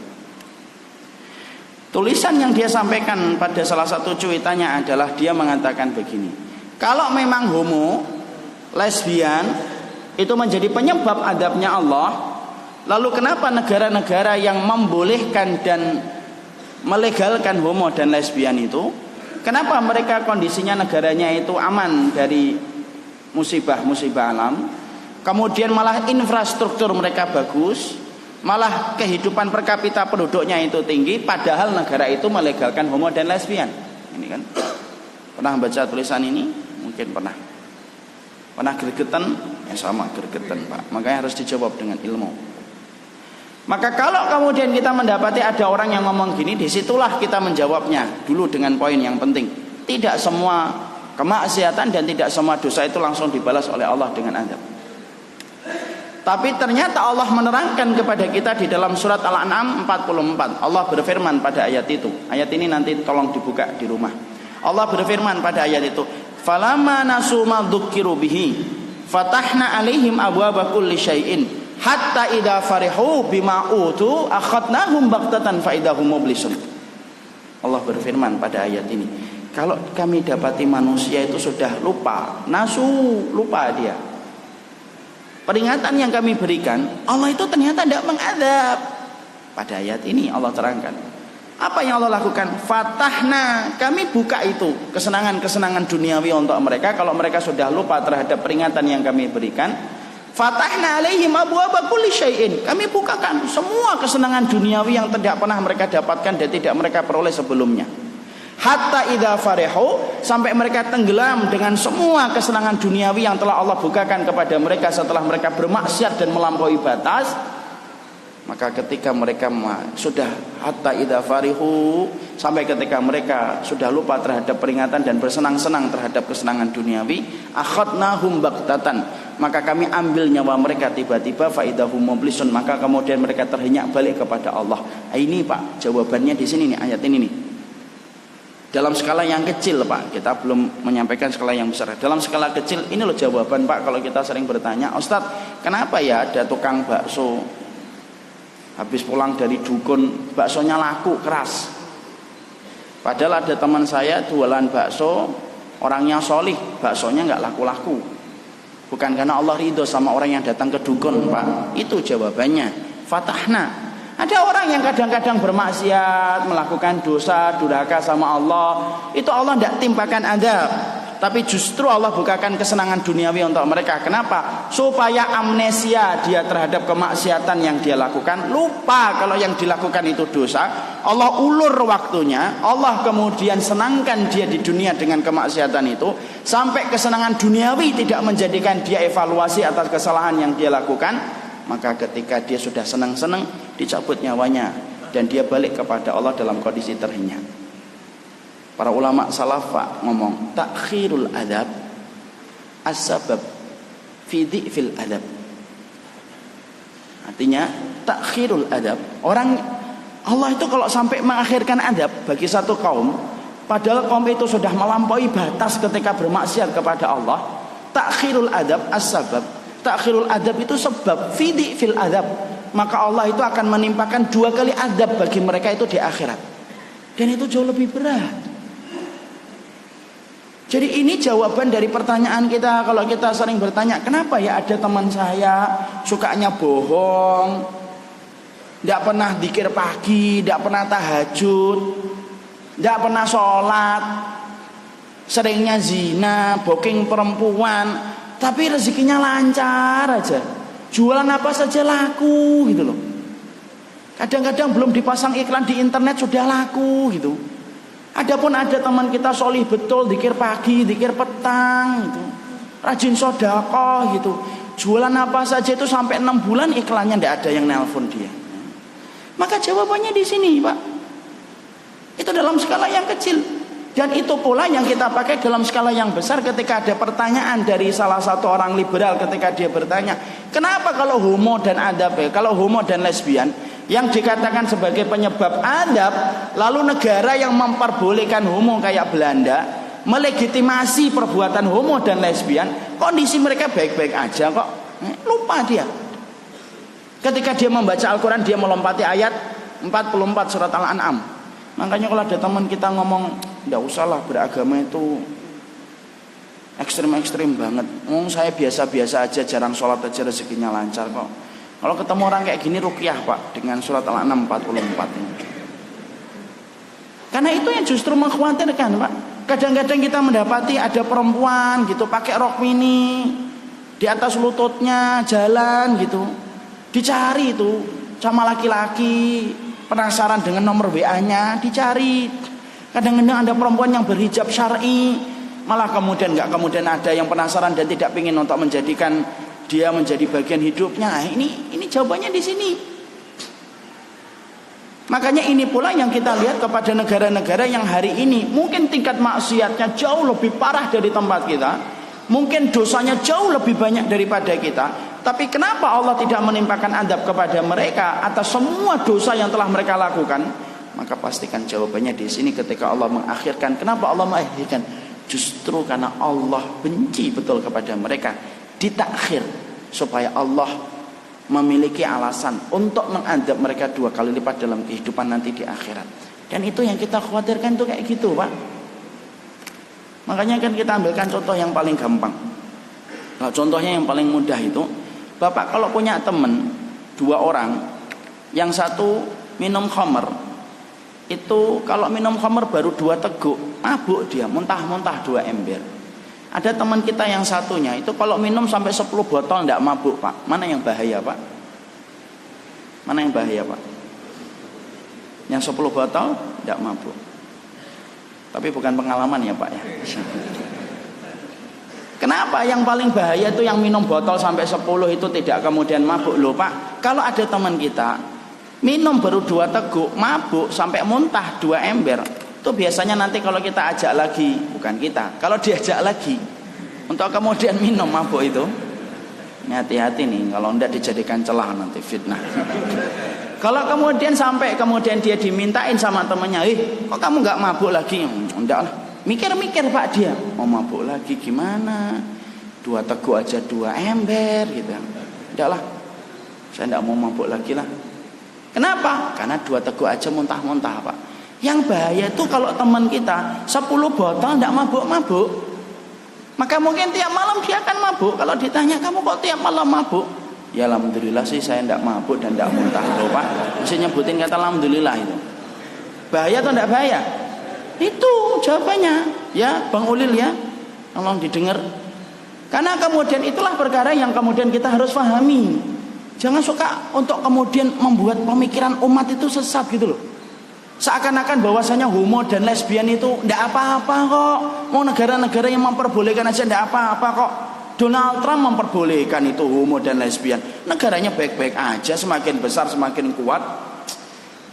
Tulisan yang dia sampaikan pada salah satu cuitannya adalah dia mengatakan begini: kalau memang homo, lesbian itu menjadi penyebab adabnya Allah, lalu kenapa negara-negara yang membolehkan dan melegalkan homo dan lesbian itu, kenapa mereka kondisinya negaranya itu aman dari musibah-musibah alam? Kemudian malah infrastruktur mereka bagus, malah kehidupan per kapita penduduknya itu tinggi, padahal negara itu melegalkan homo dan lesbian. Ini kan pernah baca tulisan ini? Mungkin pernah gregetan? Ya sama gregetan, Pak. Makanya harus dijawab dengan ilmu. Maka kalau kemudian kita mendapati ada orang yang ngomong gini, disitulah kita menjawabnya dulu dengan poin yang penting. Tidak semua kemaksiatan dan tidak semua dosa itu langsung dibalas oleh Allah dengan azab. Tapi ternyata Allah menerangkan kepada kita di dalam surat Al-An'am 44. Allah berfirman pada ayat itu. Ayat ini nanti tolong dibuka di rumah. Allah berfirman pada ayat itu, "Falamma nasu ma dzukkiru bihi, fatahna 'alaihim abwaaba kulli syai'in, hatta idza farihu bima utu akhadnahum baghtatan fa idahum mublisun." Allah berfirman pada ayat ini, kalau kami dapati manusia itu sudah lupa, lupa dia, peringatan yang kami berikan, Allah itu ternyata tidak mengadab. Pada ayat ini Allah terangkan, apa yang Allah lakukan? Fatahna, kami buka itu kesenangan-kesenangan duniawi untuk mereka. Kalau mereka sudah lupa terhadap peringatan yang kami berikan, fatahna alaihim abwaaba kulli syai'in, kami bukakan semua kesenangan duniawi yang tidak pernah mereka dapatkan dan tidak mereka peroleh sebelumnya. Hatta idza farihu, sampai mereka tenggelam dengan semua kesenangan duniawi yang telah Allah bukakan kepada mereka setelah mereka bermaksiat dan melampaui batas. Maka ketika mereka sudah hatta idza farihu, sampai ketika mereka sudah lupa terhadap peringatan dan bersenang-senang terhadap kesenangan duniawi, akhadnahum baghtatan, maka kami ambil nyawa mereka tiba-tiba, fa idahum mublisun, maka kemudian mereka terhenyak balik kepada Allah. Ini Pak, jawabannya di sini nih, ayat ini nih. Dalam skala yang kecil Pak, kita belum menyampaikan skala yang besar. Dalam skala kecil ini loh jawaban Pak. Kalau kita sering bertanya, Ustadz, kenapa ya ada tukang bakso habis pulang dari dukun baksonya laku keras? Padahal ada teman saya jualan bakso, orangnya solih, baksonya nggak laku-laku. Bukan karena Allah ridho sama orang yang datang ke dukun Pak. Itu jawabannya. Fatahna. Ada orang yang kadang-kadang bermaksiat, melakukan dosa, durhaka sama Allah, itu Allah tidak timpakan azab. tapi justru Allah bukakan kesenangan duniawi untuk mereka. Kenapa? Supaya amnesia dia terhadap kemaksiatan yang dia lakukan, lupa kalau yang dilakukan itu dosa. Allah ulur waktunya, Allah kemudian senangkan dia di dunia dengan kemaksiatan itu, sampai kesenangan duniawi tidak menjadikan dia evaluasi atas kesalahan yang dia lakukan. Maka ketika dia sudah senang-senang, dicabut nyawanya dan dia balik kepada Allah dalam kondisi terhina. Para ulama salaf ngomong takhirul adab as-sabab fi dhi'fil adab. Artinya takhirul adab, orang Allah itu kalau sampai mengakhirkan adab bagi satu kaum, padahal kaum itu sudah melampaui batas ketika bermaksiat kepada Allah, takhirul adab as-sabab. Takhirul adab itu sebab fi dhi'fil adab. Maka Allah itu akan menimpakan 2 kali adab bagi mereka itu di akhirat. Dan itu jauh lebih berat. Jadi ini jawaban dari pertanyaan kita. Kalau kita sering bertanya, kenapa ya ada teman saya sukanya bohong, tidak pernah dzikir pagi, tidak pernah tahajud, tidak pernah sholat, seringnya zina, booking perempuan, tapi rezekinya lancar aja, jualan apa saja laku gitu loh. Kadang-kadang belum dipasang iklan di internet sudah laku gitu. Adapun ada teman kita solih betul, dzikir pagi, dzikir petang gitu, rajin sedekah gitu, jualan apa saja itu sampai 6 bulan iklannya tidak ada yang nelpon dia. Maka jawabannya di sini, Pak. Itu dalam skala yang kecil. Dan itu pula yang kita pakai dalam skala yang besar ketika ada pertanyaan dari salah satu orang liberal ketika dia bertanya, kenapa kalau homo dan adab, kalau homo dan lesbian yang dikatakan sebagai penyebab adab, lalu negara yang memperbolehkan homo kayak Belanda melegitimasi perbuatan homo dan lesbian, kondisi mereka baik-baik aja kok. Lupa dia. Ketika dia membaca Al-Quran, dia melompati ayat 44 surat Al-An'am. Makanya kalau ada teman kita ngomong, tidak usahlah beragama itu ekstrim-ekstrim banget, saya biasa-biasa aja, jarang sholat aja rezekinya lancar kok. Kalau ketemu orang kayak gini ruqyah, Pak, dengan surat Al-An'am 44 ini. Karena itu yang justru mengkhawatirkan, Pak. Kadang-kadang kita mendapati ada perempuan gitu pakai rok mini, di atas lututnya jalan gitu, dicari itu sama laki-laki, penasaran dengan nomor WA-nya, dicari. Kadang-kadang ada perempuan yang berhijab syar'i, malah kemudian ada yang penasaran dan tidak ingin untuk menjadikan dia menjadi bagian hidupnya. Ini jawabannya di sini. Makanya ini pula yang kita lihat kepada negara-negara yang hari ini mungkin tingkat maksiatnya jauh lebih parah dari tempat kita, mungkin dosanya jauh lebih banyak daripada kita. Tapi kenapa Allah tidak menimpakan adab kepada mereka atas semua dosa yang telah mereka lakukan? Maka pastikan jawabannya di sini ketika Allah mengakhirkan. Kenapa Allah mengakhirkan? Justru karena Allah benci betul kepada mereka. Ditakhir supaya Allah memiliki alasan untuk mengadab mereka 2 kali lipat dalam kehidupan nanti di akhirat. Dan itu yang kita khawatirkan tuh kayak gitu, Pak. Makanya kan kita ambilkan contoh yang paling gampang. Nah, contohnya yang paling mudah itu, Bapak kalau punya teman 2 orang, yang satu minum khamr, itu kalau minum khamr baru 2 teguk mabuk dia, muntah-muntah 2 ember. Ada teman kita yang satunya itu kalau minum sampai 10 botol tidak mabuk, Pak. Mana yang bahaya, Pak? Mana yang bahaya, Pak? Yang 10 botol tidak mabuk. Tapi bukan pengalaman ya, Pak ya. Kenapa yang paling bahaya itu yang minum botol sampai 10 itu tidak kemudian mabuk loh, Pak? Kalau ada teman kita minum baru 2 teguk mabuk sampai muntah 2 ember, itu biasanya nanti kalau kita ajak lagi, bukan kita, kalau diajak lagi untuk kemudian minum mabuk itu, hati-hati nih kalau tidak dijadikan celah nanti fitnah. Kalau kemudian sampai kemudian dia dimintain sama temannya, kok kamu nggak mabuk lagi? Enggak lah, mikir-mikir Pak dia, mau mabuk lagi gimana? 2 teguk aja 2 ember gitu. Enggak lah, saya enggak mau mabuk lagi lah. Kenapa? Karena 2 teguk aja muntah-muntah, Pak. Yang bahaya itu kalau teman kita 10 botol tidak mabuk-mabuk, maka mungkin tiap malam dia akan mabuk. Kalau ditanya kamu kok tiap malam mabuk, ya alhamdulillah sih saya tidak mabuk dan tidak muntah loh, Pak. Mesti nyebutin kata alhamdulillah itu. Bahaya atau tidak bahaya? Itu jawabannya ya Bang Ulil ya. Tolong didengar. Karena kemudian itulah perkara yang kemudian kita harus pahami. Jangan suka untuk kemudian membuat pemikiran umat itu sesat gitu loh. Seakan-akan bahwasanya homo dan lesbian itu tidak apa-apa kok. Mau negara-negara yang memperbolehkan aja tidak apa-apa kok. Donald Trump memperbolehkan itu homo dan lesbian. Negaranya baik-baik aja, semakin besar semakin kuat.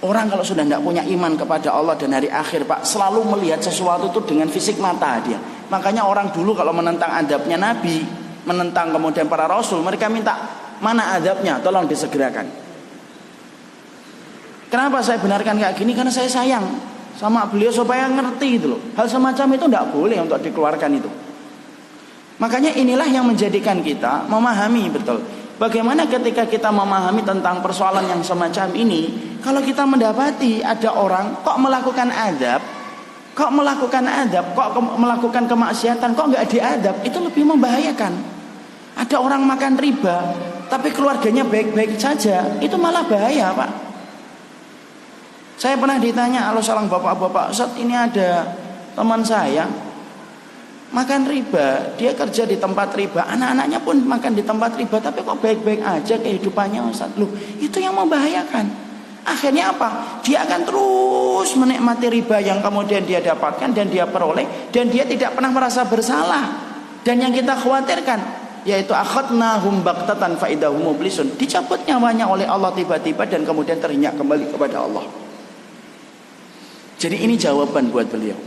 Orang kalau sudah tidak punya iman kepada Allah dan hari akhir, Pak, selalu melihat sesuatu itu dengan fisik mata dia. Makanya orang dulu kalau menentang adabnya Nabi, menentang kemudian para Rasul, mereka minta, mana adabnya? Tolong disegerakan. Kenapa saya benarkan kayak gini? Karena saya sayang sama beliau supaya ngerti itu loh. Hal semacam itu tidak boleh untuk dikeluarkan itu. Makanya inilah yang menjadikan kita memahami betul. Bagaimana ketika kita memahami tentang persoalan yang semacam ini, kalau kita mendapati ada orang kok melakukan adab, kok melakukan kemaksiatan, kok nggak diadab, itu lebih membahayakan. Ada orang makan riba, tapi keluarganya baik-baik saja, itu malah bahaya, Pak. Saya pernah ditanya, kalau seorang bapak-bapak, Ustaz, ini ada teman saya makan riba, dia kerja di tempat riba, anak-anaknya pun makan di tempat riba, tapi kok baik-baik aja kehidupannya, Ustaz. Loh, itu yang membahayakan. Akhirnya apa? Dia akan terus menikmati riba yang kemudian dia dapatkan dan dia peroleh, dan dia tidak pernah merasa bersalah. Dan yang kita khawatirkan, yaitu akhadnahum baqtatan fa idahum mublisun, dicabut nyawanya oleh Allah tiba-tiba dan kemudian terinjak kembali kepada Allah. Jadi ini jawaban buat beliau.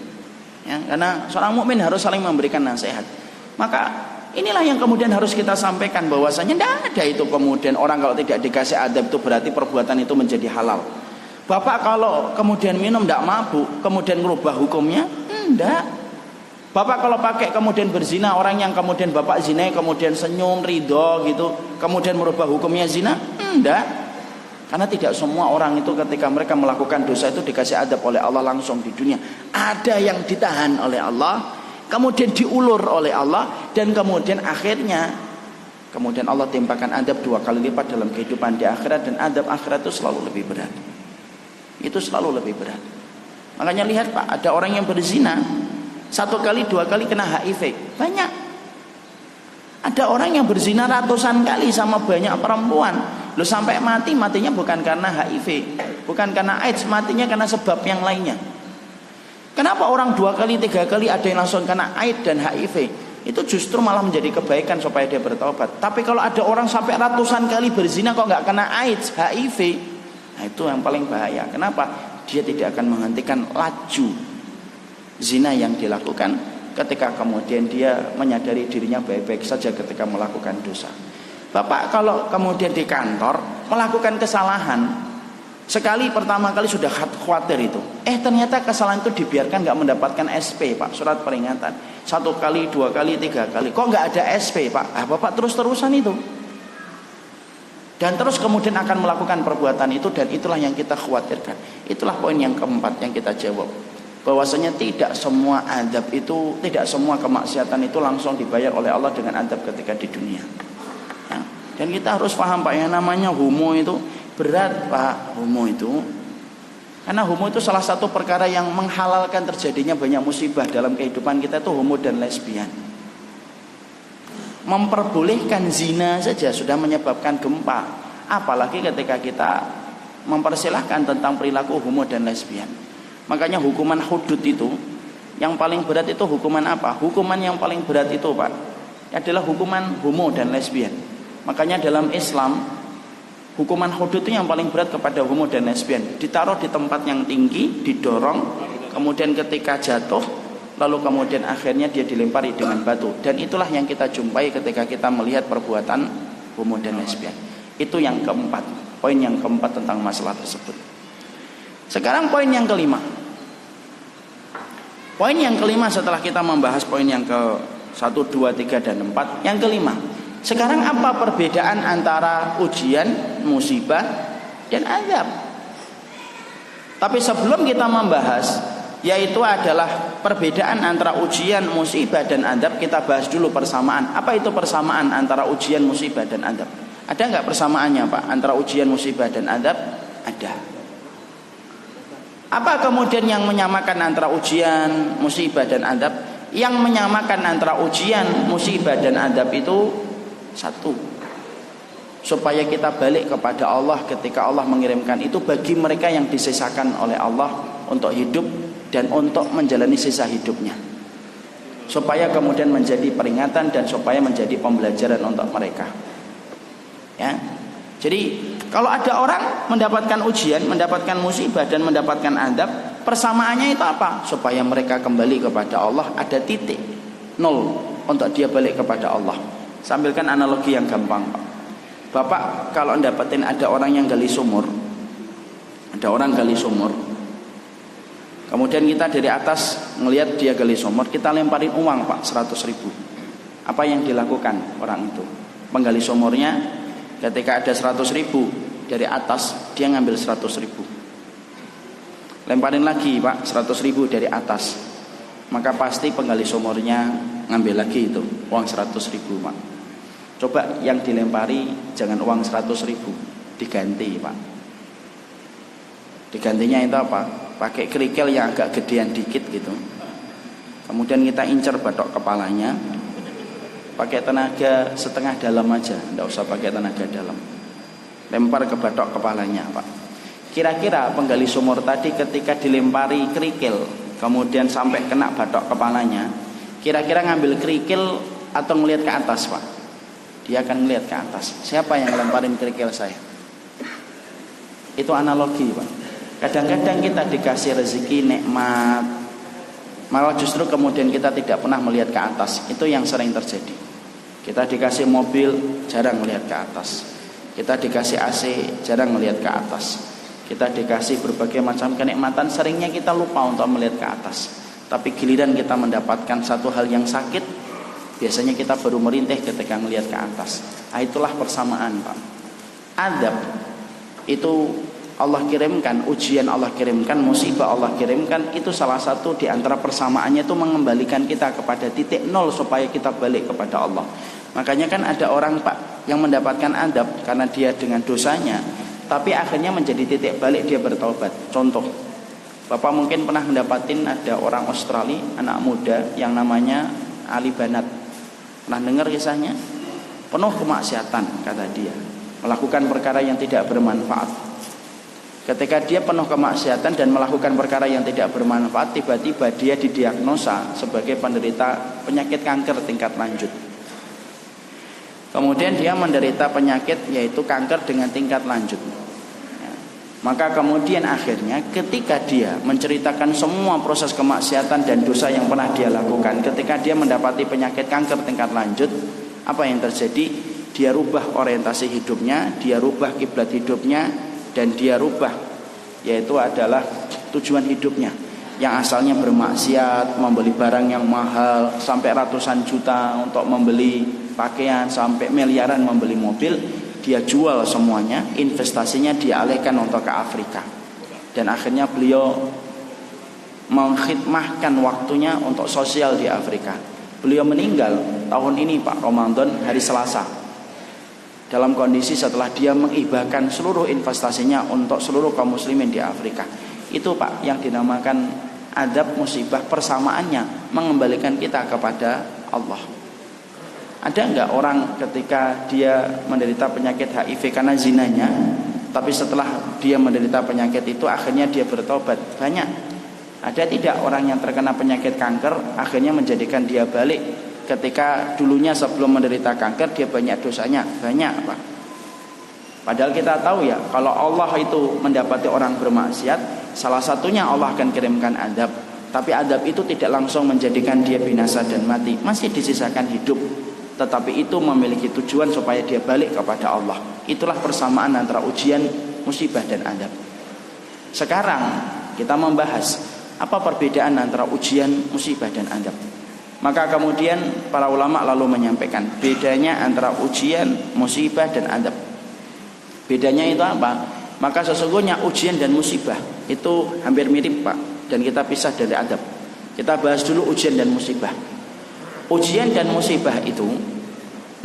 Ya, karena seorang mukmin harus saling memberikan nasihat. Maka inilah yang kemudian harus kita sampaikan, bahwasanya tidak ada itu kemudian orang kalau tidak dikasih adab itu berarti perbuatan itu menjadi halal. Bapak kalau kemudian minum tidak mabuk, kemudian merubah hukumnya? Tidak. Bapak kalau pakai kemudian berzina, orang yang kemudian bapak zina kemudian senyum, ridho gitu, kemudian merubah hukumnya zina? Tidak. Karena tidak semua orang itu ketika mereka melakukan dosa itu dikasih adab oleh Allah langsung di dunia. Ada yang ditahan oleh Allah, kemudian diulur oleh Allah, dan kemudian akhirnya kemudian Allah timpakan adab 2 kali lipat dalam kehidupan di akhirat, dan adab akhirat itu selalu lebih berat. Itu selalu lebih berat. Makanya lihat, Pak, ada orang yang berzina 1 kali 2 kali kena HIV, banyak. Ada orang yang berzina ratusan kali sama banyak perempuan. Loh, sampai matinya bukan karena HIV, bukan karena AIDS, matinya karena sebab yang lainnya. Kenapa orang 2 kali 3 kali ada yang langsung kena AIDS dan HIV? Itu justru malah menjadi kebaikan supaya dia bertaubat. Tapi kalau ada orang sampai ratusan kali berzina kok nggak kena AIDS, HIV, nah itu yang paling bahaya. Kenapa? Dia tidak akan menghentikan laju zina yang dilakukan ketika kemudian dia menyadari dirinya baik-baik saja ketika melakukan dosa. Bapak kalau kemudian di kantor melakukan kesalahan, sekali pertama kali sudah khawatir itu, ternyata kesalahan itu dibiarkan nggak mendapatkan SP, Pak, surat peringatan 1 kali 2 kali 3 kali, kok nggak ada SP, Pak? Bapak terus-terusan itu, dan terus kemudian akan melakukan perbuatan itu, dan itulah yang kita khawatirkan. Itulah poin yang keempat yang kita jawab, bahwasanya tidak semua adab itu, tidak semua kemaksiatan itu langsung dibayar oleh Allah dengan adab ketika di dunia. Dan kita harus paham, Pak, yang namanya homo itu berat, Pak. Homo itu, karena homo itu salah satu perkara yang menghalalkan terjadinya banyak musibah dalam kehidupan kita, itu homo dan lesbian. Memperbolehkan zina saja sudah menyebabkan gempa, apalagi ketika kita mempersilahkan tentang perilaku homo dan lesbian. Makanya hukuman hudud itu yang paling berat itu hukuman apa? Hukuman yang paling berat itu, Pak, adalah hukuman homo dan lesbian. Makanya dalam Islam hukuman hudud itu yang paling berat kepada homo dan lesbian, ditaruh di tempat yang tinggi, didorong, kemudian ketika jatuh lalu kemudian akhirnya dia dilempari dengan batu. Dan itulah yang kita jumpai ketika kita melihat perbuatan homo dan lesbian. Itu yang keempat, poin yang keempat tentang masalah tersebut. Sekarang poin yang kelima. Poin yang kelima setelah kita membahas poin yang ke 1, 2, 3, dan 4, yang kelima, sekarang apa perbedaan antara ujian, musibah, dan azab? Tapi sebelum kita membahas, yaitu adalah perbedaan antara ujian, musibah, dan azab, kita bahas dulu persamaan. Apa itu persamaan antara ujian, musibah, dan azab? Ada nggak persamaannya, Pak, antara ujian, musibah, dan azab? Ada. Apa kemudian yang menyamakan antara ujian, musibah, dan azab? Yang menyamakan antara ujian, musibah dan adab itu satu. Supaya kita balik kepada Allah ketika Allah mengirimkan itu bagi mereka yang disisakan oleh Allah untuk hidup dan untuk menjalani sisa hidupnya. Supaya kemudian menjadi peringatan dan supaya menjadi pembelajaran untuk mereka. Ya. Jadi kalau ada orang mendapatkan ujian, mendapatkan musibah dan mendapatkan adab, persamaannya itu apa? Supaya mereka kembali kepada Allah, ada titik nol untuk dia balik kepada Allah. Sambilkan analogi yang gampang, Pak. Bapak kalau dapetin ada orang yang gali sumur, ada orang gali sumur, kemudian kita dari atas ngelihat dia gali sumur, kita lemparin uang, Pak, 100.000. Apa yang dilakukan orang itu? Penggali sumurnya ketika ada 100.000 dari atas, dia ngambil 100.000. Lemparin lagi, Pak, 100.000 dari atas, maka pasti penggali sumurnya ngambil lagi itu uang 100.000, Pak. Coba yang dilempari jangan uang 100.000, diganti, Pak. Digantinya itu apa? Pakai kerikil yang agak gedean dikit gitu. Kemudian kita incer batok kepalanya, pakai tenaga setengah dalam aja, enggak usah pakai tenaga dalam. Lempar ke batok kepalanya, Pak. Kira-kira penggali sumur tadi ketika dilempari kerikil kemudian sampai kena batok kepalanya, kira-kira ngambil kerikil atau ngelihat ke atas, Pak? Dia akan ngelihat ke atas. Siapa yang lemparin kerikil saya? Itu analogi, Pak. Kadang-kadang kita dikasih rezeki, nikmat, malah justru kemudian kita tidak pernah melihat ke atas. Itu yang sering terjadi. Kita dikasih mobil, jarang melihat ke atas. Kita dikasih AC, jarang melihat ke atas. Kita dikasih berbagai macam kenikmatan, seringnya kita lupa untuk melihat ke atas. Tapi giliran kita mendapatkan satu hal yang sakit, biasanya kita baru merintih ketika melihat ke atas. Nah, itulah persamaan, Pak. Adab itu Allah kirimkan, ujian Allah kirimkan, musibah Allah kirimkan, itu salah satu di antara persamaannya itu mengembalikan kita kepada titik nol supaya kita balik kepada Allah. Makanya kan ada orang, Pak, yang mendapatkan adab karena dia dengan dosanya, tapi akhirnya menjadi titik balik dia bertaubat. Contoh, Bapak mungkin pernah mendapatin ada orang Australia, anak muda yang namanya Ali Banat. Pernah dengar kisahnya? Penuh kemaksiatan kata dia, melakukan perkara yang tidak bermanfaat. Ketika dia penuh kemaksiatan dan melakukan perkara yang tidak bermanfaat, tiba-tiba dia didiagnosa sebagai penderita penyakit kanker tingkat lanjut. Kemudian dia menderita penyakit yaitu kanker dengan tingkat lanjut. Maka kemudian akhirnya ketika dia menceritakan semua proses kemaksiatan dan dosa yang pernah dia lakukan, ketika dia mendapati penyakit kanker tingkat lanjut, apa yang terjadi? Dia rubah orientasi hidupnya, dia rubah kiblat hidupnya, dan dia rubah, yaitu adalah tujuan hidupnya yang asalnya bermaksiat, membeli barang yang mahal sampai ratusan juta untuk membeli pakaian, sampai miliaran membeli mobil, dia jual semuanya, investasinya dia alihkan untuk ke Afrika. Dan akhirnya beliau mengkhidmahkan waktunya untuk sosial di Afrika. Beliau meninggal tahun ini, Pak, Ramadan hari Selasa, dalam kondisi setelah dia menghibahkan seluruh investasinya untuk seluruh kaum muslimin di Afrika. Itu, Pak, yang dinamakan adab musibah, persamaannya mengembalikan kita kepada Allah. Ada enggak orang ketika dia menderita penyakit HIV karena zinanya, tapi setelah dia menderita penyakit itu akhirnya dia bertobat? Banyak. Ada tidak orang yang terkena penyakit kanker akhirnya menjadikan dia balik ketika dulunya sebelum menderita kanker dia banyak dosanya? Banyak, Pak. Padahal kita tahu ya, kalau Allah itu mendapati orang bermaksiat, salah satunya Allah akan kirimkan adab. Tapi adab itu tidak langsung menjadikan dia binasa dan mati, masih disisakan hidup. Tetapi itu memiliki tujuan supaya dia balik kepada Allah. Itulah persamaan antara ujian, musibah dan adab. Sekarang kita membahas apa perbedaan antara ujian, musibah dan adab. Maka kemudian para ulama lalu menyampaikan bedanya antara ujian, musibah dan adab. Bedanya itu apa? Maka sesungguhnya ujian dan musibah itu hampir mirip, Pak, dan kita pisah dari adab. Kita bahas dulu ujian dan musibah. Ujian dan musibah itu,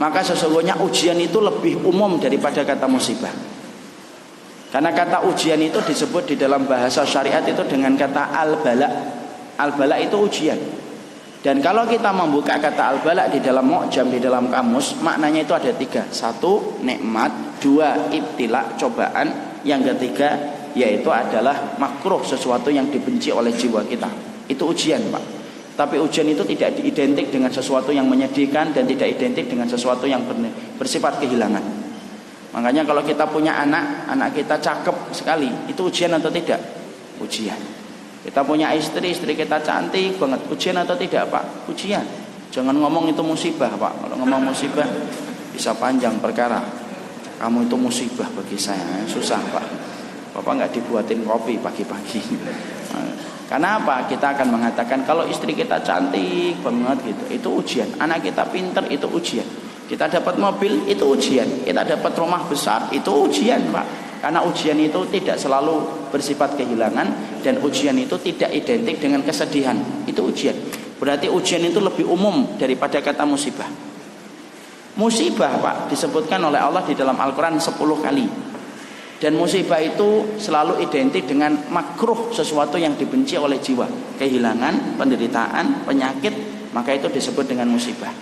maka sesungguhnya ujian itu lebih umum daripada kata musibah. Karena kata ujian itu disebut di dalam bahasa syariat itu dengan kata al-bala. Al-bala itu ujian. Dan kalau kita membuka kata al-bala di dalam mu'jam, di dalam kamus, maknanya itu ada 3. 1, nikmat. 2, ibtila, cobaan. Yang ketiga, yaitu adalah makruh, sesuatu yang dibenci oleh jiwa kita. Itu ujian, Pak. Tapi ujian itu tidak identik dengan sesuatu yang menyedihkan dan tidak identik dengan sesuatu yang bersifat kehilangan. Makanya kalau kita punya anak kita cakep sekali, itu ujian atau tidak? Ujian. Kita punya istri kita cantik banget, ujian atau tidak, Pak? Ujian. Jangan ngomong itu musibah, Pak. Kalau ngomong musibah bisa panjang perkara. Kamu itu musibah bagi saya, susah, Pak. Bapak nggak dibuatin kopi pagi-pagi. Karena apa? Kita akan mengatakan kalau istri kita cantik banget gitu, itu ujian. Anak kita pinter, itu ujian. Kita dapat mobil, itu ujian. Kita dapat rumah besar, itu ujian, Pak. Karena ujian itu tidak selalu bersifat kehilangan, dan ujian itu tidak identik dengan kesedihan. Itu ujian. Berarti ujian itu lebih umum daripada kata musibah. Musibah, Pak, disebutkan oleh Allah di dalam Al-Quran 10 kali. Dan musibah itu selalu identik dengan makruh, sesuatu yang dibenci oleh jiwa. Kehilangan, penderitaan, penyakit, maka itu disebut dengan musibah.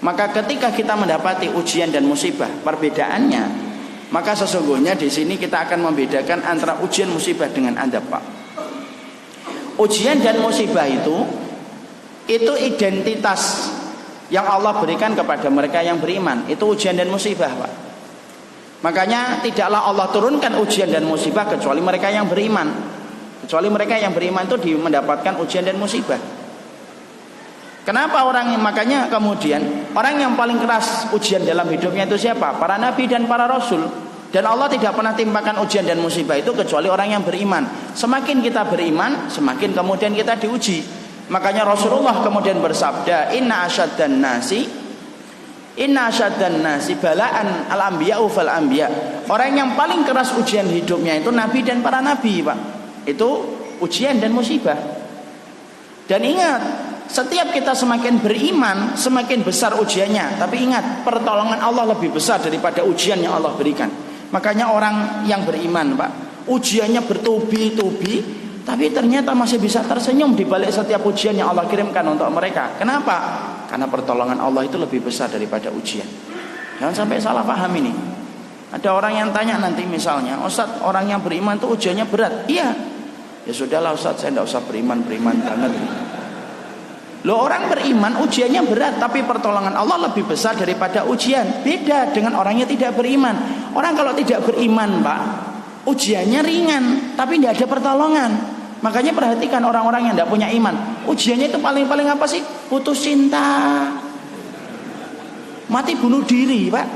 Maka ketika kita mendapati ujian dan musibah, perbedaannya, maka sesungguhnya di sini kita akan membedakan antara ujian, musibah dengan adab, Pak. Ujian dan musibah itu identitas yang Allah berikan kepada mereka yang beriman. Itu ujian dan musibah, Pak. Makanya tidaklah Allah turunkan ujian dan musibah kecuali mereka yang beriman. Kecuali mereka yang beriman itu mendapatkan ujian dan musibah. Kenapa makanya kemudian orang yang paling keras ujian dalam hidupnya itu siapa? Para nabi dan para rasul. Dan Allah tidak pernah timpakan ujian dan musibah itu kecuali orang yang beriman. Semakin kita beriman, semakin kemudian kita diuji. Makanya Rasulullah kemudian bersabda, Inna asyaddan nasi balaan al-anbiya'u fal-anbiya. Orang yang paling keras ujian hidupnya itu nabi dan para nabi, Pak. Itu ujian dan musibah. Dan ingat, setiap kita semakin beriman, semakin besar ujiannya. Tapi ingat, pertolongan Allah lebih besar daripada ujian yang Allah berikan. Makanya orang yang beriman, Pak, ujiannya bertubi-tubi, tapi ternyata masih bisa tersenyum di balik setiap ujian yang Allah kirimkan untuk mereka. Kenapa? Karena pertolongan Allah itu lebih besar daripada ujian. Jangan sampai salah paham ini. Ada orang yang tanya nanti misalnya, Ustaz, orang yang beriman itu ujiannya berat. Iya. Ya sudahlah Ustaz, saya tidak usah beriman banget. Loh, orang beriman ujiannya berat, tapi pertolongan Allah lebih besar daripada ujian. Beda dengan orang yang tidak beriman. Orang kalau tidak beriman, Pak, ujiannya ringan, tapi tidak ada pertolongan. Makanya perhatikan orang-orang yang tidak punya iman. Ujiannya itu paling-paling apa sih? Putus cinta, mati bunuh diri, Pak.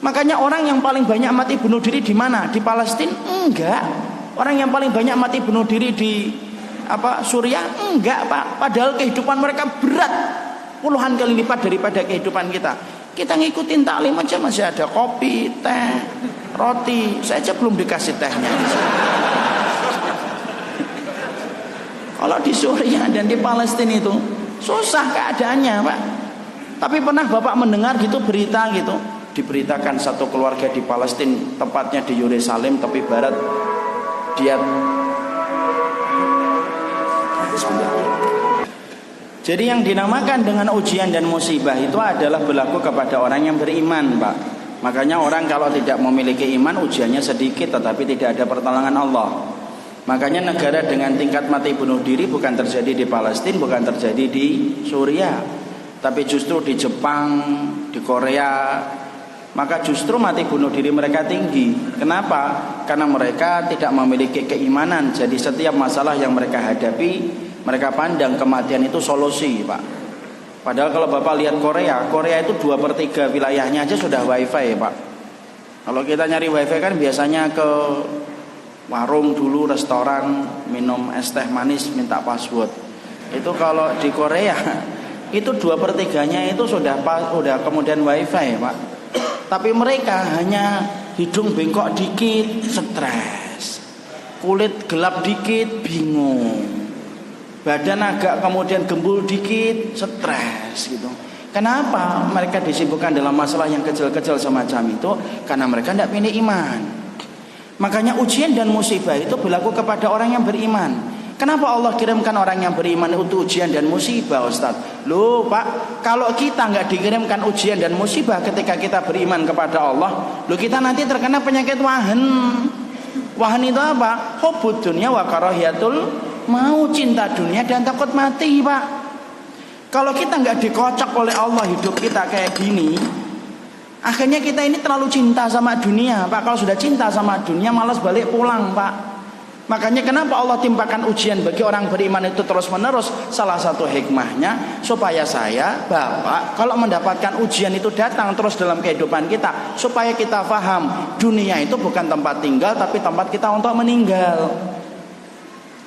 Makanya orang yang paling banyak mati bunuh diri di mana? Di Palestina? Enggak. Orang yang paling banyak mati bunuh diri di Suriah? Enggak, Pak. Padahal kehidupan mereka berat puluhan kali lipat daripada kehidupan kita. Kita ngikutin taklim aja masih ada kopi, teh, roti. Saya aja belum dikasih tehnya. Kalau di Suriah dan di Palestina itu susah keadaannya, Pak. Tapi pernah Bapak mendengar gitu berita gitu, diberitakan satu keluarga di Palestina, tepatnya di Yerusalem tepi barat, dia jadi yang dinamakan dengan ujian dan musibah itu adalah berlaku kepada orang yang beriman, Pak. Makanya orang kalau tidak memiliki iman, ujiannya sedikit tetapi tidak ada pertolongan Allah. Makanya negara dengan tingkat mati bunuh diri bukan terjadi di Palestina, bukan terjadi di Suriah, tapi justru di Jepang, di Korea. Maka justru mati bunuh diri mereka tinggi. Kenapa? Karena mereka tidak memiliki keimanan. Jadi setiap masalah yang mereka hadapi, mereka pandang kematian itu solusi, Pak. Padahal kalau Bapak lihat Korea itu 2/3 wilayahnya aja sudah wifi, Pak. Kalau kita nyari wifi kan biasanya ke warung dulu, restoran, minum es teh manis, minta password. Itu kalau di Korea itu 2/3-nya itu sudah kemudian wifi, Pak. Tapi mereka hanya hidung bengkok dikit, stres. Kulit gelap dikit, bingung. Badan agak kemudian gembul dikit, stres gitu. Kenapa mereka disibukkan dalam masalah yang kecil-kecil semacam itu? Karena mereka tidak punya iman. Makanya ujian dan musibah itu berlaku kepada orang yang beriman. Kenapa Allah kirimkan orang yang beriman itu ujian dan musibah, Ustaz? Loh Pak, kalau kita nggak dikirimkan ujian dan musibah ketika kita beriman kepada Allah, loh kita nanti terkena penyakit wahan. Wahan itu apa? Hubbud dunya wa karahiyatul mau, cinta dunia dan takut mati, Pak. Kalau kita nggak dikocok oleh Allah hidup kita kayak gini, akhirnya kita ini terlalu cinta sama dunia, Pak. Kalau sudah cinta sama dunia, malas balik pulang, Pak. Makanya kenapa Allah timpakan ujian bagi orang beriman itu terus menerus? Salah satu hikmahnya supaya saya, Bapak, kalau mendapatkan ujian itu datang terus dalam kehidupan kita, supaya kita paham dunia itu bukan tempat tinggal, tapi tempat kita untuk meninggal.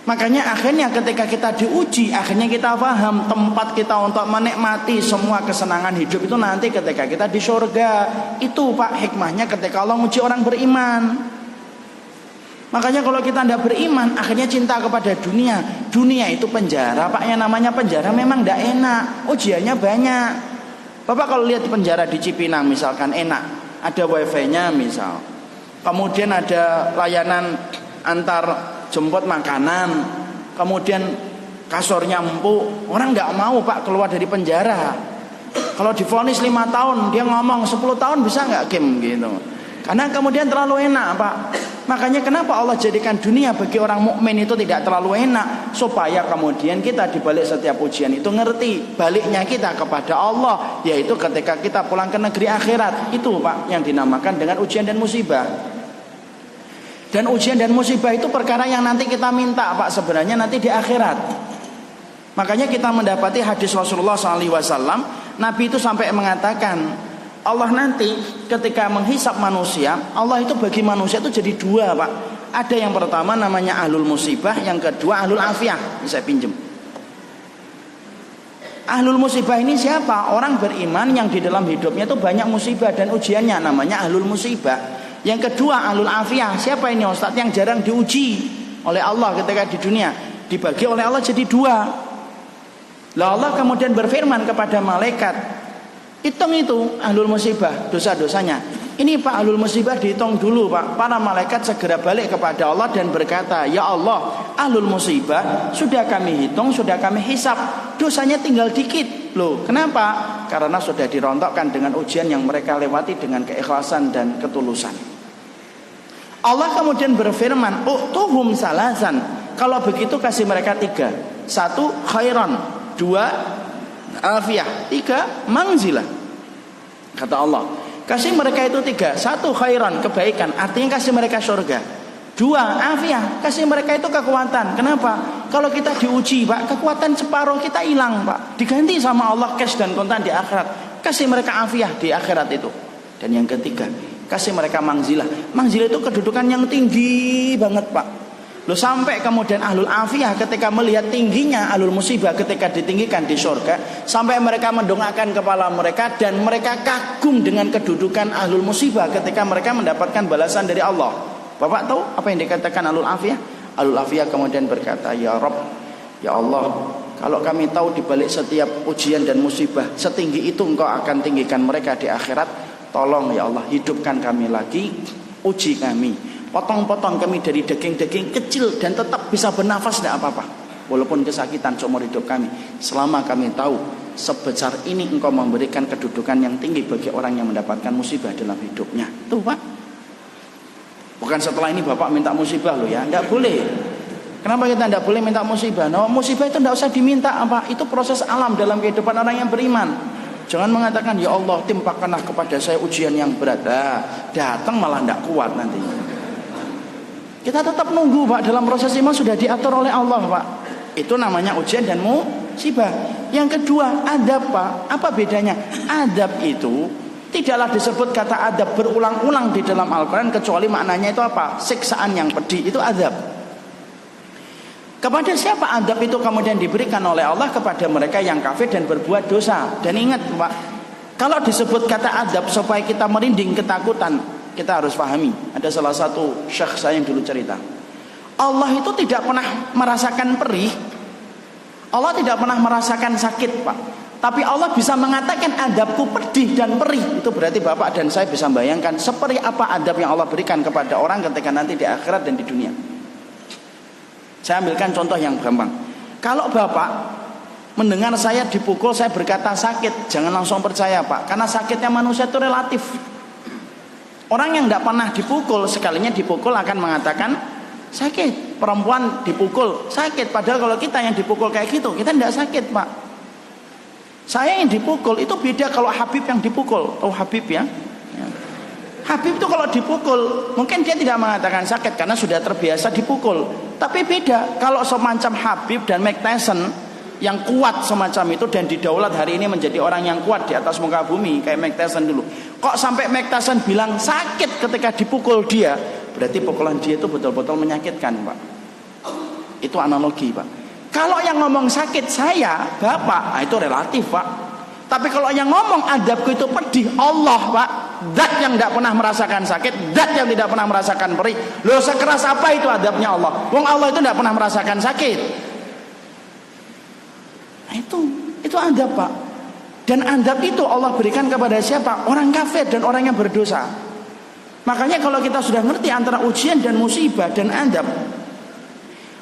Makanya akhirnya ketika kita diuji, akhirnya kita paham tempat kita untuk menikmati semua kesenangan hidup itu nanti ketika kita di surga. Itu Pak hikmahnya ketika Allah uji orang beriman. Makanya kalau kita tidak beriman, akhirnya cinta kepada dunia. Dunia itu penjara, Pak. Yang namanya penjara memang tidak enak. Ujiannya banyak. Bapak kalau lihat di penjara di Cipinang misalkan enak, ada wifi-nya misal. Kemudian ada layanan antar jemput makanan. Kemudian kasurnya empuk. Orang nggak mau Pak keluar dari penjara. Kalau divonis 5 tahun, dia ngomong 10 tahun bisa nggak game gitu. Karena kemudian terlalu enak, Pak. Makanya kenapa Allah jadikan dunia bagi orang mukmin itu tidak terlalu enak, supaya kemudian kita di balik setiap ujian itu ngerti baliknya kita kepada Allah, yaitu ketika kita pulang ke negeri akhirat. Itu Pak yang dinamakan dengan ujian dan musibah. Dan ujian dan musibah itu perkara yang nanti kita minta, Pak, sebenarnya nanti di akhirat. Makanya kita mendapati hadis Rasulullah SAW, Nabi itu sampai mengatakan Allah nanti ketika menghisap manusia, Allah itu bagi manusia itu jadi 2, Pak. Ada yang pertama namanya ahlul musibah, yang kedua ahlul afiyah. Ini saya pinjem. Ahlul musibah ini siapa? Orang beriman yang di dalam hidupnya itu banyak musibah dan ujiannya, namanya ahlul musibah. Yang kedua ahlul afiyah. Siapa ini Ustaz? Yang jarang diuji oleh Allah ketika di dunia. Dibagi oleh Allah jadi 2. Lah Allah kemudian berfirman kepada malaikat, hitung itu ahlul musibah dosa-dosanya. Ini Pak ahlul musibah dihitung dulu, Pak. Para malaikat segera balik kepada Allah dan berkata, ya Allah, ahlul musibah sudah kami hitung, sudah kami hisap, dosanya tinggal dikit. Loh kenapa? Karena sudah dirontokkan dengan ujian yang mereka lewati dengan keikhlasan dan ketulusan. Allah kemudian berfirman, tuhum salasan. Kalau begitu kasih mereka 3. 1 khairan, 2 afiyah, 3 manzilah. Kata Allah, kasih mereka itu 3. 1 khairan, kebaikan, artinya kasih mereka surga. 2 afiyah, kasih mereka itu kekuatan. Kenapa? Kalau kita diuji, Pak, kekuatan separuh kita hilang, Pak, diganti sama Allah cash dan kontan di akhirat. Kasih mereka afiyah di akhirat itu. Dan yang ketiga, kasih mereka manzilah. Manzilah itu kedudukan yang tinggi banget, Pak. Loh sampai kemudian ahlul afiyah ketika melihat tingginya ahlul musibah ketika ditinggikan di surga, sampai mereka mendongakkan kepala mereka dan mereka kagum dengan kedudukan ahlul musibah ketika mereka mendapatkan balasan dari Allah. Bapak tahu apa yang dikatakan ahlul afiyah? Ahlul afiyah kemudian berkata, ya Rabb, ya Allah, kalau kami tahu di balik setiap ujian dan musibah setinggi itu Engkau akan tinggikan mereka di akhirat, tolong ya Allah hidupkan kami lagi, uji kami, potong-potong kami dari daging-daging kecil dan tetap bisa bernafas, tidak apa-apa, walaupun kesakitan seumur hidup kami, selama kami tahu sebesar ini Engkau memberikan kedudukan yang tinggi bagi orang yang mendapatkan musibah dalam hidupnya. Tuh Pak, bukan setelah ini Bapak minta musibah loh ya, tidak boleh. Kenapa kita tidak boleh minta musibah? No, musibah itu tidak usah diminta, apa? Itu proses alam dalam kehidupan orang yang beriman. Jangan mengatakan ya Allah timpakanlah kepada saya ujian yang berat. Datang malah tidak kuat nanti. Kita tetap nunggu, Pak. Dalam proses iman sudah diatur oleh Allah, Pak. Itu namanya ujian dan musibah. Yang kedua, adab, Pak. Apa bedanya? Adab itu tidaklah disebut kata adab berulang-ulang di dalam Al-Quran, kecuali maknanya itu apa? Siksaan yang pedih, itu adab. Kepada siapa adab itu kemudian diberikan oleh Allah? Kepada mereka yang kafir dan berbuat dosa. Dan ingat, Pak, kalau disebut kata adab supaya kita merinding ketakutan, kita harus pahami. Ada salah satu syekh saya yang dulu cerita, Allah itu tidak pernah merasakan perih, Allah tidak pernah merasakan sakit, Pak. Tapi Allah bisa mengatakan adabku pedih dan perih. Itu berarti Bapak dan saya bisa bayangkan seperti apa adab yang Allah berikan kepada orang ketika nanti di akhirat dan di dunia. Saya ambilkan contoh yang gampang. Kalau bapak mendengar saya dipukul, saya berkata sakit, jangan langsung percaya pak, karena sakitnya manusia itu relatif. Orang yang tidak pernah dipukul, sekalinya dipukul akan mengatakan sakit. Perempuan dipukul sakit, padahal kalau kita yang dipukul kayak gitu, kita tidak sakit pak. Saya yang dipukul itu beda kalau Habib yang dipukul. Tahu Habib ya? Habib itu kalau dipukul mungkin dia tidak mengatakan sakit karena sudah terbiasa dipukul. Tapi beda kalau semacam Habib dan Mike Tyson yang kuat semacam itu dan didaulat hari ini menjadi orang yang kuat di atas muka bumi kayak Mike Tyson dulu. Kok sampai Mike Tyson bilang sakit ketika dipukul dia? Berarti pukulan dia itu betul-betul menyakitkan pak. Itu analogi pak. Kalau yang ngomong sakit saya bapak, itu relatif pak. Tapi kalau yang ngomong adabku itu pedih, Allah pak, zat yang tidak pernah merasakan sakit, zat yang tidak pernah merasakan perih. Loh sekeras apa itu adabnya Allah? Wong Allah itu tidak pernah merasakan sakit. Nah, itu adab pak. Dan adab itu Allah berikan kepada siapa? Orang kafir dan orang yang berdosa. Makanya kalau kita sudah ngerti antara ujian dan musibah dan adab,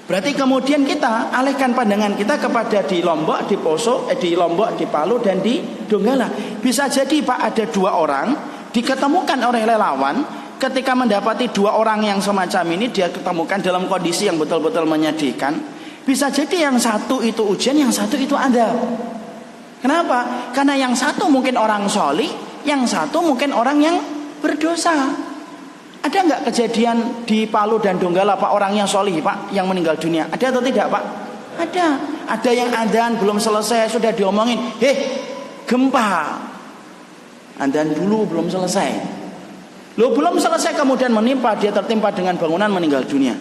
berarti kemudian kita alihkan pandangan kita kepada di Lombok, di Poso, di Lombok, di Palu dan di Donggala. Bisa jadi pak ada dua orang diketemukan oleh relawan. Ketika mendapati dua orang yang semacam ini, dia ketemukan dalam kondisi yang betul-betul menyedihkan. Bisa jadi yang satu itu ujian, yang satu itu adab. Kenapa? Karena yang satu mungkin orang solih, yang satu mungkin orang yang berdosa. Ada nggak kejadian di Palu dan Donggala pak orang yang solih pak yang meninggal dunia? Ada atau tidak pak? Ada. Ada yang adzan belum selesai sudah diomongin, gempa. Adzan dulu belum selesai. Lo belum selesai kemudian menimpa, dia tertimpa dengan bangunan meninggal dunia.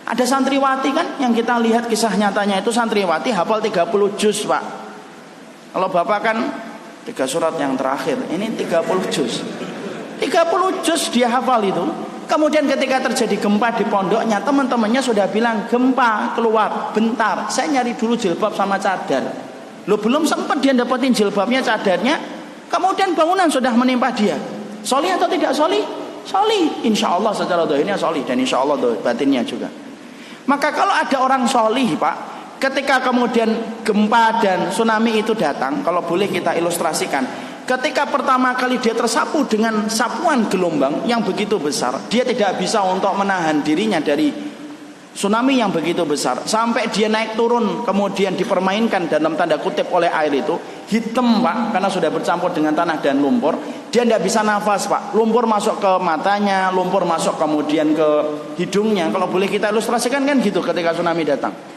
Ada santriwati kan yang kita lihat kisah nyatanya itu santriwati hafal 30 juz pak. Kalau bapak kan 3 surat yang terakhir, ini 30 juz. 30 juz dia hafal itu. Kemudian ketika terjadi gempa di pondoknya, teman-temannya sudah bilang gempa keluar bentar, saya nyari dulu jilbab sama cadar. Lo belum sempat dia dapetin jilbabnya cadarnya, kemudian bangunan sudah menimpa dia. Solih atau tidak solih? Solih. Insya Allah secara dohirnya solih dan insya Allah batinnya juga. Maka kalau ada orang solih pak, ketika kemudian gempa dan tsunami itu datang, kalau boleh kita ilustrasikan. Ketika pertama kali dia tersapu dengan sapuan gelombang yang begitu besar, dia tidak bisa untuk menahan dirinya dari tsunami yang begitu besar. Sampai dia naik turun, kemudian dipermainkan dalam tanda kutip oleh air itu. Hitam pak, karena sudah bercampur dengan tanah dan lumpur. Dia tidak bisa nafas pak. Lumpur masuk ke matanya, lumpur masuk kemudian ke hidungnya. Kalau boleh kita ilustrasikan kan gitu ketika tsunami datang.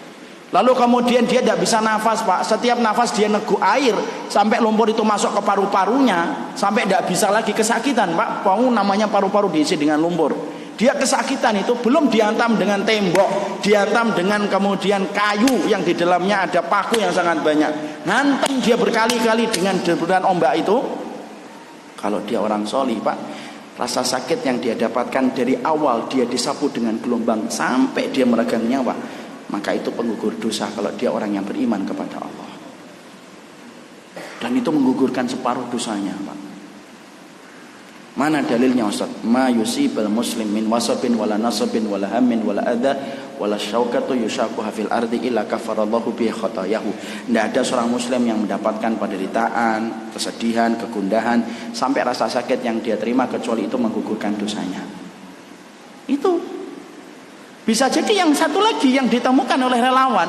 Lalu kemudian dia tidak bisa nafas pak. Setiap nafas dia negu air sampai lumpur itu masuk ke paru-parunya, sampai tidak bisa lagi kesakitan pak. Namanya paru-paru diisi dengan lumpur. Dia kesakitan itu belum dihantam dengan tembok, dihantam dengan kemudian kayu yang di dalamnya ada paku yang sangat banyak. Ngantem dia berkali-kali dengan deburan ombak itu. Kalau dia orang solih pak, rasa sakit yang dia dapatkan dari awal dia disapu dengan gelombang sampai dia meregang nyawa, maka itu penggugur dosa kalau dia orang yang beriman kepada Allah. Dan itu menggugurkan separuh dosanya pak. Mana dalilnya Ustaz? Ma yusibal muslim min wasabin wala nasabin wala hammin wala adha wala syaukatu yushaquha fil ardi illa kafarallahu bihi khatayahu. Tidak ada seorang muslim yang mendapatkan penderitaan, kesedihan, kegundahan sampai rasa sakit yang dia terima kecuali itu menggugurkan dosanya. Itu bisa jadi yang satu lagi yang ditemukan oleh relawan,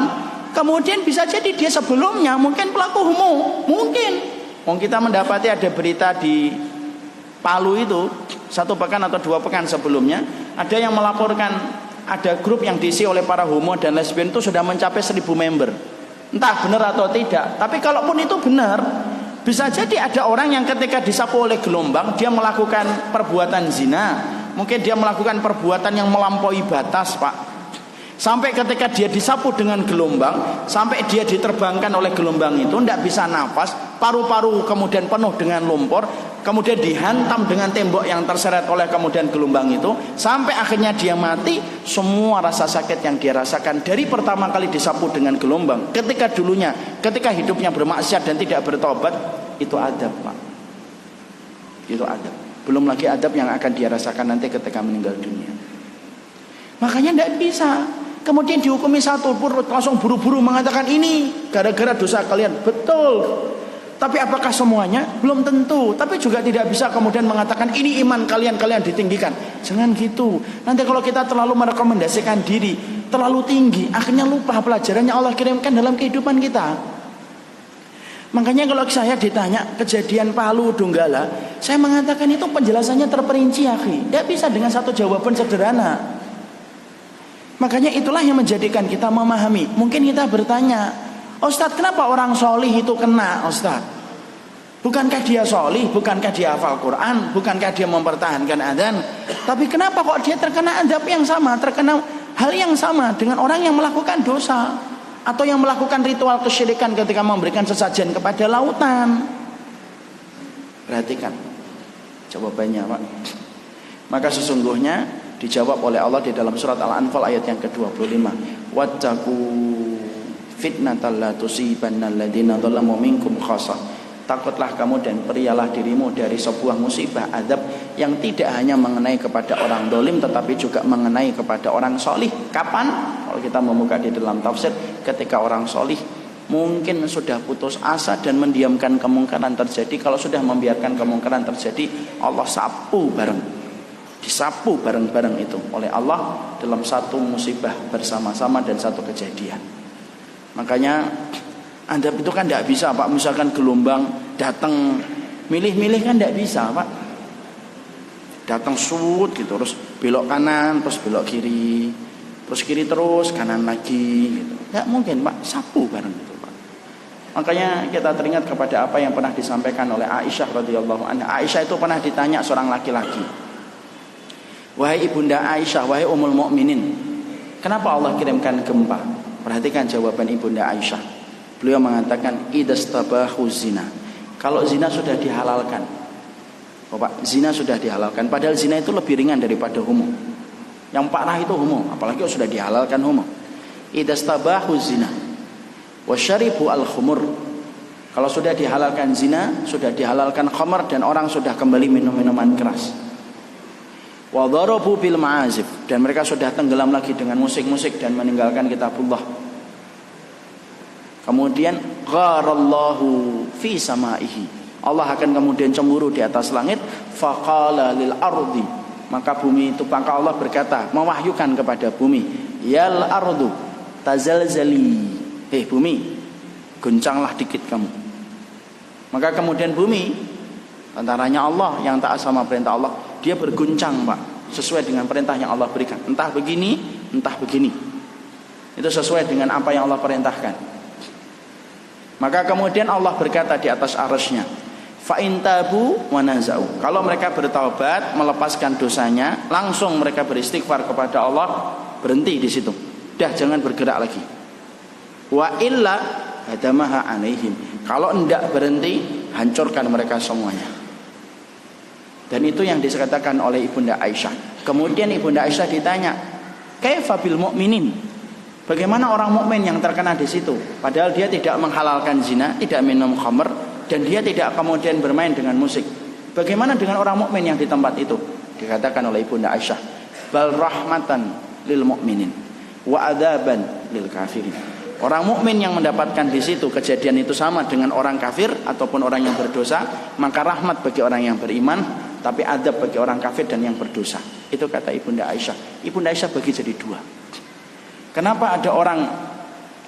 kemudian bisa jadi dia sebelumnya mungkin pelaku homo, mungkin. Kita mendapati ada berita di Palu itu 1 pekan atau 2 pekan sebelumnya, ada yang melaporkan ada grup yang diisi oleh para homo dan lesbian itu sudah mencapai 1000 member. Entah benar atau tidak, tapi kalaupun itu benar, bisa jadi ada orang yang ketika disapu oleh gelombang dia melakukan perbuatan zina, mungkin dia melakukan perbuatan yang melampaui batas pak. Sampai ketika dia disapu dengan gelombang, sampai dia diterbangkan oleh gelombang itu, tidak bisa nafas, paru-paru kemudian penuh dengan lumpur, kemudian dihantam dengan tembok yang terseret oleh kemudian gelombang itu, sampai akhirnya dia mati. Semua rasa sakit yang dia rasakan dari pertama kali disapu dengan gelombang, ketika hidupnya bermaksiat dan tidak bertobat, itu adab pak. Itu adab. Belum lagi adab yang akan dia rasakan nanti ketika meninggal dunia. Makanya tidak bisa. Kemudian dihukumi satu pun langsung buru-buru mengatakan ini gara-gara dosa kalian. Betul. Tapi apakah semuanya? Belum tentu. Tapi juga tidak bisa kemudian mengatakan ini iman kalian ditinggikan. Jangan gitu. Nanti kalau kita terlalu merekomendasikan diri terlalu tinggi, akhirnya lupa pelajaran yang Allah kirimkan dalam kehidupan kita. Makanya kalau saya ditanya kejadian Palu Donggala, saya mengatakan itu penjelasannya terperinci, akhi. Tidak bisa dengan satu jawaban sederhana. Makanya itulah yang menjadikan kita memahami. Mungkin kita bertanya, Ustadz, kenapa orang solih itu kena, Ustadz? Bukankah dia solih? Bukankah dia hafal Quran? Bukankah dia mempertahankan adzan? Tapi kenapa kok dia terkena azab yang sama, terkena hal yang sama dengan orang yang melakukan dosa atau yang melakukan ritual kesyirikan ketika memberikan sesajen kepada lautan? Perhatikan jawabannya, Pak. Maka sesungguhnya dijawab oleh Allah di dalam surat Al-Anfal ayat yang ke-25. Wattaqu fitnatal la tusibanna alladziina dzalamu minkum khassah. Takutlah kamu dan perialah dirimu dari sebuah musibah azab yang tidak hanya mengenai kepada orang dolim tetapi juga mengenai kepada orang solih. Kapan? Kalau kita membuka di dalam tafsir, ketika orang solih mungkin sudah putus asa dan mendiamkan kemungkaran terjadi. Kalau sudah membiarkan kemungkaran terjadi, Allah sapu bareng, disapu bareng-bareng itu oleh Allah dalam satu musibah bersama-sama dan satu kejadian. Makanya azab itu kan tidak bisa, Pak. Misalkan gelombang datang milih-milih kan tidak bisa, Pak. Datang sud gitu, terus belok kanan, terus belok kiri, terus kiri terus kanan lagi gitu. Tidak mungkin, Pak. Sapu bareng gitu, Pak. Makanya kita teringat kepada apa yang pernah disampaikan oleh Aisyah radhiyallahu anha. Aisyah itu pernah ditanya seorang laki-laki, wahai ibunda Aisyah, wahai Ummul Mukminin, kenapa Allah kirimkan gempa? Perhatikan jawaban ibunda Aisyah. Beliau mengatakan idastabahu zina. Kalau zina sudah dihalalkan, Bapak, zina sudah dihalalkan. Padahal zina itu lebih ringan daripada homo. Yang parah itu homo, apalagi sudah dihalalkan homo. Idastabahu zina wasyaribu al-khumur. Kalau sudah dihalalkan zina, sudah dihalalkan khamar dan orang sudah kembali minum minuman keras. Wa darabu bil ma'azif, dan mereka sudah tenggelam lagi dengan musik-musik dan meninggalkan kitabullah. Kemudian gharallahu fi samaihi, Allah akan kemudian cemburu di atas langit. Faqala lil ardi, maka bumi itu, maka Allah berkata, mewahyukan kepada bumi, yal ardu tazalzali, bumi, goncanglah dikit kamu. Maka kemudian bumi, antaranya Allah yang taat sama perintah Allah, dia berguncang, Pak, sesuai dengan perintah yang Allah berikan. Entah begini, entah begini. Itu sesuai dengan apa yang Allah perintahkan. Maka kemudian Allah berkata di atas arasy-Nya, fa in tabu wa nazau. Kalau mereka bertaubat, melepaskan dosanya, langsung mereka beristighfar kepada Allah, berhenti di situ. Dah, jangan bergerak lagi. Wa illa hadamaha alaihim. Kalau enggak berhenti, hancurkan mereka semuanya. Dan itu yang dikatakan oleh Ibunda Aisyah. Kemudian Ibunda Aisyah ditanya, kaifa bil mu'minin? Bagaimana orang mukmin yang terkena di situ? Padahal dia tidak menghalalkan zina, tidak minum khamr, dan dia tidak kemudian bermain dengan musik. Bagaimana dengan orang mukmin yang di tempat itu? Dikatakan oleh Ibunda Aisyah, bal rahmatan lil mu'minin wa adzaban lil kafirin. Orang mukmin yang mendapatkan di situ kejadian itu sama dengan orang kafir ataupun orang yang berdosa, maka rahmat bagi orang yang beriman, tapi adab bagi orang kafir dan yang berdosa. Itu kata Ibunda Aisyah. Ibunda Aisyah bagi jadi dua. Kenapa ada orang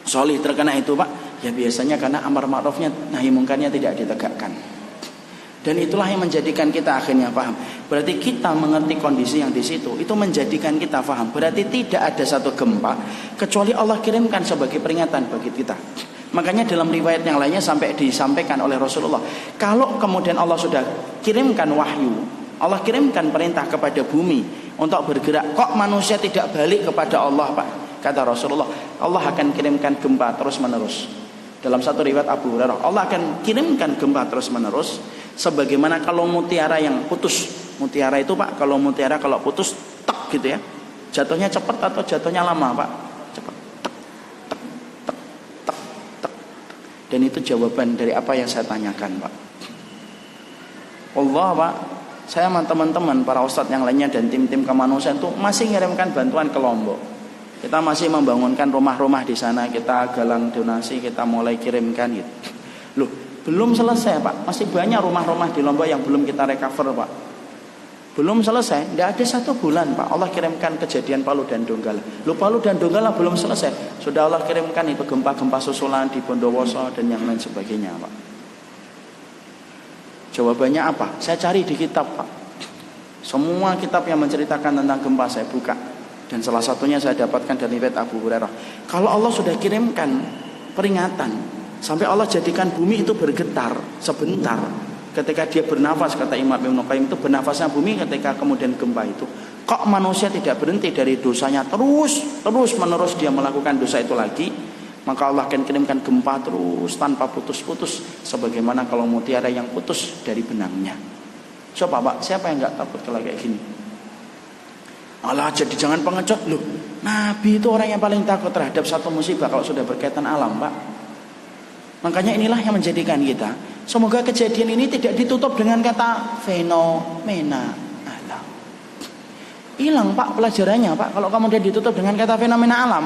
solih terkena itu, Pak? Ya biasanya karena amar ma'rufnya nahi mungkarnya tidak ditegakkan. Dan itulah yang menjadikan kita akhirnya paham. Berarti kita mengerti kondisi yang di situ, itu menjadikan kita paham. Berarti tidak ada satu gempa kecuali Allah kirimkan sebagai peringatan bagi kita. Makanya dalam riwayat yang lainnya sampai disampaikan oleh Rasulullah, kalau kemudian Allah sudah kirimkan wahyu, Allah kirimkan perintah kepada bumi untuk bergerak, kok manusia tidak balik kepada Allah, Pak? Kata Rasulullah, Allah akan kirimkan gempa terus menerus. Dalam satu riwayat Abu Hurairah, Allah akan kirimkan gempa terus menerus. Sebagaimana kalau mutiara yang putus, mutiara itu, Pak, kalau mutiara kalau putus, tek gitu ya, jatuhnya cepat atau jatuhnya lama, Pak? Cepat, tek, tek, tek, tek, tek. Dan itu jawaban dari apa yang saya tanyakan, Pak. Allah, Pak, saya sama teman-teman para ustadz yang lainnya dan tim-tim kemanusiaan itu masih mengirimkan bantuan ke Lombok. Kita masih membangunkan rumah-rumah di sana, kita galang donasi, kita mulai kirimkan gitu. Loh, belum selesai Pak, masih banyak rumah-rumah di Lombok yang belum kita recover Pak. Belum selesai, tidak ada 1 bulan Pak, Allah kirimkan kejadian Palu dan Donggala. Loh, Palu dan Donggala belum selesai, sudah Allah kirimkan itu gempa-gempa susulan di Bondowoso dan yang lain sebagainya Pak. Jawabannya apa? Saya cari di kitab Pak. Semua kitab yang menceritakan tentang gempa saya buka. Dan salah satunya saya dapatkan dari riwayat Abu Hurairah. Kalau Allah sudah kirimkan peringatan, sampai Allah jadikan bumi itu bergetar sebentar, ketika dia bernafas, kata Imam Ibnu Qayyim, itu bernafasnya bumi ketika kemudian gempa itu. Kok manusia tidak berhenti dari dosanya, terus menerus dia melakukan dosa itu lagi, maka Allah akan kirimkan gempa terus tanpa putus-putus, sebagaimana kalau mutiara yang putus dari benangnya. Coba Pak, siapa yang nggak takut kalau kayak gini? Allah, jadi jangan pengecut loh. Nabi itu orang yang paling takut terhadap satu musibah kalau sudah berkaitan alam Pak. Makanya inilah yang menjadikan kita, semoga kejadian ini tidak ditutup dengan kata fenomena alam. Hilang Pak pelajarannya Pak, kalau kemudian ditutup dengan kata fenomena alam.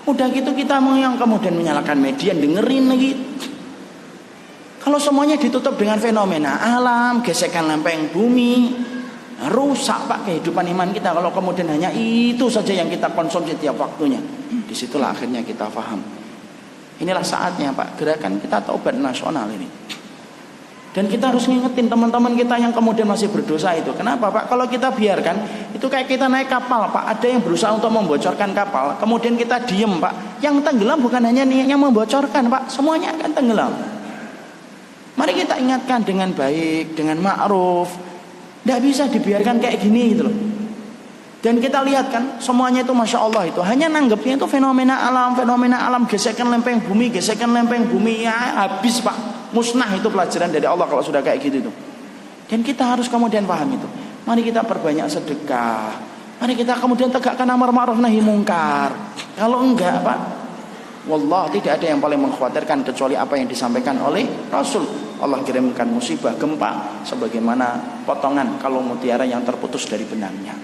Udah gitu kita yang kemudian menyalahkan media, dengerin lagi. Kalau semuanya ditutup dengan fenomena alam, gesekan lempeng bumi, rusak Pak kehidupan iman kita. Kalau kemudian hanya itu saja yang kita konsumsi tiap waktunya, disitulah akhirnya kita paham. Inilah saatnya Pak, gerakan kita taubat nasional ini. Dan kita harus ngingetin teman-teman kita yang kemudian masih berdosa itu. Kenapa Pak? Kalau kita biarkan, itu kayak kita naik kapal Pak. Ada yang berusaha untuk membocorkan kapal, kemudian kita diem Pak. Yang tenggelam bukan hanya niatnya membocorkan Pak, semuanya akan tenggelam. Mari kita ingatkan dengan baik, dengan ma'ruf. Tidak bisa dibiarkan kayak gini gitu loh. Dan kita lihat kan, semuanya itu Masya Allah itu hanya nanggepnya itu fenomena alam, gesekan lempeng bumi, ya habis Pak. Musnah itu pelajaran dari Allah kalau sudah kayak gitu tuh. Dan kita harus kemudian paham itu. Mari kita perbanyak sedekah. Mari kita kemudian tegakkan amar ma'ruf nahi mungkar. Kalau enggak Pak, wallah tidak ada yang paling mengkhawatirkan kecuali apa yang disampaikan oleh Rasul. Allah kirimkan musibah gempa sebagaimana potongan kalau mutiara yang terputus dari benangnya.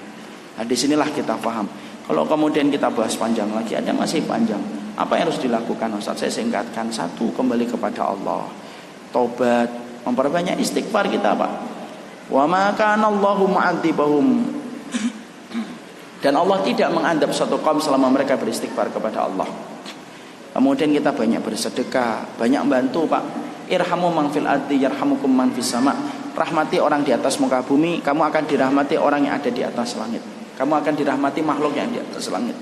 Nah, disinilah kita paham. Kalau kemudian kita bahas panjang lagi, ada masih panjang. Apa yang harus dilakukan Ustaz? Saya singkatkan. 1, kembali kepada Allah. Taubat, memperbanyak istighfar kita Pak. Wa ma kana Allahu mu'adzibahum. Dan Allah tidak mengadab satu kaum selama mereka beristighfar kepada Allah. Kemudian kita banyak bersedekah, banyak bantu Pak. Irhamu man fil ardi yarhamukum man fis sama. Rahmati orang di atas muka bumi, kamu akan dirahmati orang yang ada di atas langit. Kamu akan dirahmati makhluk yang di atas langit.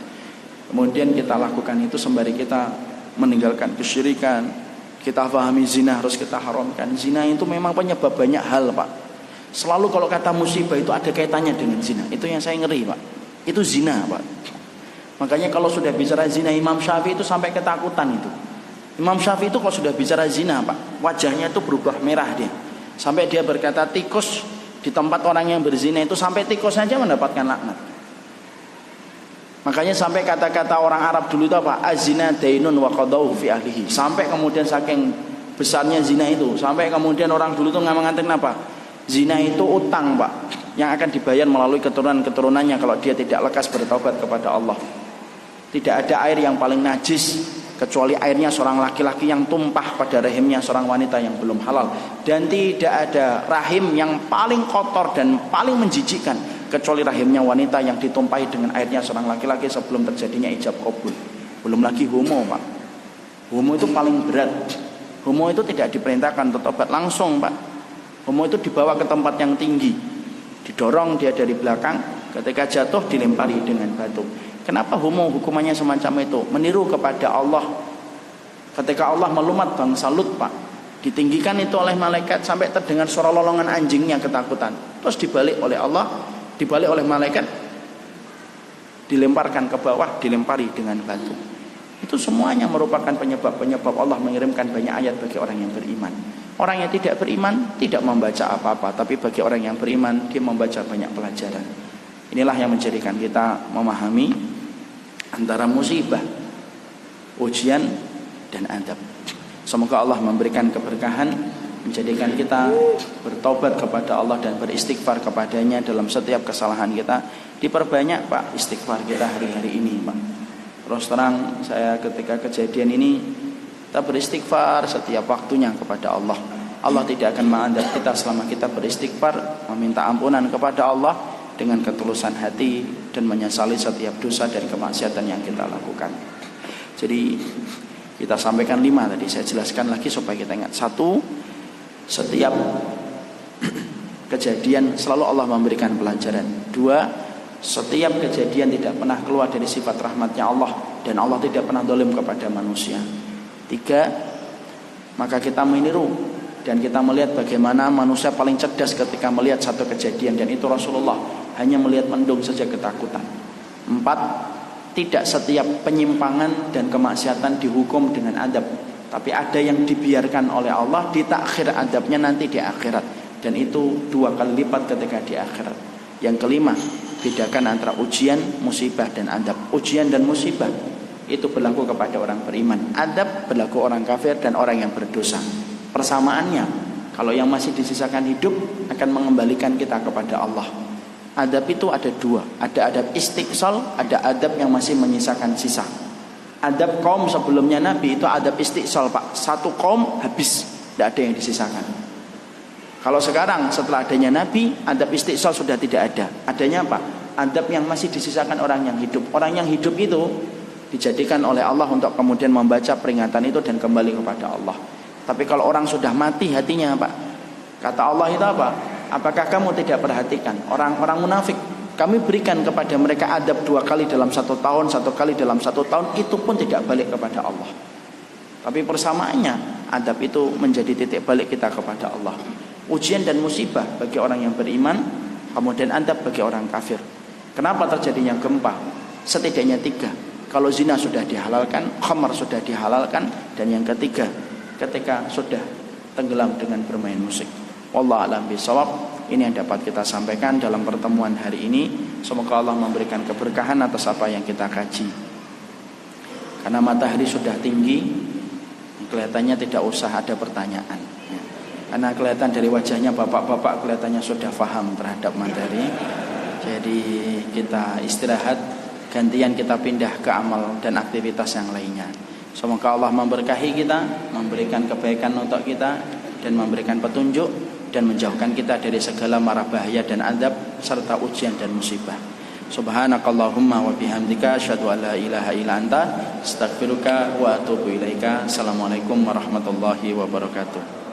Kemudian kita lakukan itu sembari kita meninggalkan kesyirikan. Kita pahami zina harus kita haramkan. Zina itu memang penyebab banyak hal Pak. Selalu kalau kata musibah itu ada kaitannya dengan zina. Itu yang saya ngeri Pak. Itu zina Pak. Makanya kalau sudah bicara zina, Imam Syafi'i itu sampai ketakutan itu. Imam Syafi'i itu kalau sudah bicara zina Pak, wajahnya itu berubah merah dia. Sampai dia berkata tikus di tempat orang yang berzina itu, sampai tikus saja mendapatkan laknat. Makanya sampai kata-kata orang Arab dulu itu apa? Azina dainun wa qadauhu fi ahlihi. Sampai kemudian saking besarnya zina itu, sampai kemudian orang dulu itu mengatakan apa? Zina itu utang Pak, yang akan dibayar melalui keturunan-keturunannya kalau dia tidak lekas bertaubat kepada Allah. Tidak ada air yang paling najis kecuali airnya seorang laki-laki yang tumpah pada rahimnya seorang wanita yang belum halal. Dan tidak ada rahim yang paling kotor dan paling menjijikkan kecuali rahimnya wanita yang ditumpahi dengan airnya seorang laki-laki sebelum terjadinya ijab qabul. Belum lagi homo Pak. Homo itu paling berat. Homo itu tidak diperintahkan bertobat langsung Pak. Homo itu dibawa ke tempat yang tinggi, didorong dia dari belakang, ketika jatuh dilempari dengan batu. Kenapa homo hukumannya semacam itu? Meniru kepada Allah. Ketika Allah melumat bangsa Lut Pak, ditinggikan itu oleh malaikat sampai terdengar suara lolongan anjingnya ketakutan. Terus dibalik oleh Allah, dibalik oleh malaikat, dilemparkan ke bawah, dilempari dengan batu. Itu semuanya merupakan penyebab-penyebab Allah mengirimkan banyak ayat bagi orang yang beriman. Orang yang tidak beriman tidak membaca apa-apa, tapi bagi orang yang beriman dia membaca banyak pelajaran. Inilah yang menjadikan kita memahami antara musibah, ujian, dan adab. Semoga Allah memberikan keberkahan, menjadikan kita bertobat kepada Allah dan beristighfar kepadanya dalam setiap kesalahan kita. Diperbanyak Pak istighfar kita hari-hari ini Pak. Terus terang saya ketika kejadian ini kita beristighfar setiap waktunya kepada Allah. Allah tidak akan mengadab kita selama kita beristighfar, meminta ampunan kepada Allah dengan ketulusan hati dan menyesali setiap dosa dan kemaksiatan yang kita lakukan. Jadi kita sampaikan 5 tadi, saya jelaskan lagi supaya kita ingat. 1, setiap kejadian selalu Allah memberikan pelajaran. 2, setiap kejadian tidak pernah keluar dari sifat rahmatnya Allah dan Allah tidak pernah zalim kepada manusia. 3, maka kita meniru dan kita melihat bagaimana manusia paling cerdas ketika melihat satu kejadian, dan itu Rasulullah hanya melihat mendung saja ketakutan. 4, tidak setiap penyimpangan dan kemaksiatan dihukum dengan adab, tapi ada yang dibiarkan oleh Allah di takhir adabnya nanti di akhirat, dan itu 2 kali lipat ketika di akhirat. Yang kelima, bedakan antara ujian, musibah dan adab. Ujian dan musibah itu berlaku kepada orang beriman, adab berlaku orang kafir dan orang yang berdosa. Persamaannya, kalau yang masih disisakan hidup akan mengembalikan kita kepada Allah. Adab itu ada 2, ada adab istiqsal, ada adab yang masih menyisakan sisa. Adab kaum sebelumnya Nabi itu adab istiqsal, Pak. Satu kaum habis, tidak ada yang disisakan. Kalau sekarang setelah adanya Nabi, adab istiqsal sudah tidak ada. Adanya apa? Adab yang masih disisakan orang yang hidup. Orang yang hidup itu dijadikan oleh Allah untuk kemudian membaca peringatan itu dan kembali kepada Allah. Tapi kalau orang sudah mati hatinya, Pak, kata Allah itu apa? Apakah kamu tidak perhatikan orang-orang munafik? Kami berikan kepada mereka adab 2 kali dalam 1 tahun, 1 kali dalam 1 tahun, itu pun tidak balik kepada Allah. Tapi persamaannya, adab itu menjadi titik balik kita kepada Allah. Ujian dan musibah bagi orang yang beriman, kemudian adab bagi orang kafir. Kenapa terjadinya gempa? Setidaknya 3. Kalau zina sudah dihalalkan, khamar sudah dihalalkan, dan yang ketiga, ketika sudah tenggelam dengan bermain musik. Wallahu a'lam bishawab. Ini yang dapat kita sampaikan dalam pertemuan hari ini. Semoga Allah memberikan keberkahan atas apa yang kita kaji. Karena matahari sudah tinggi, kelihatannya tidak usah ada pertanyaan. Karena kelihatan dari wajahnya bapak-bapak kelihatannya sudah paham terhadap materi. Jadi kita istirahat, gantian kita pindah ke amal dan aktivitas yang lainnya. Semoga Allah memberkahi kita, memberikan kebaikan untuk kita, dan memberikan petunjuk, dan menjauhkan kita dari segala mara bahaya dan adab serta ujian dan musibah. Subhanakallahumma wa bihamdika asyhadu an la ilaha illa anta astaghfiruka wa atubu ilaika. Assalamualaikum warahmatullahi wabarakatuh.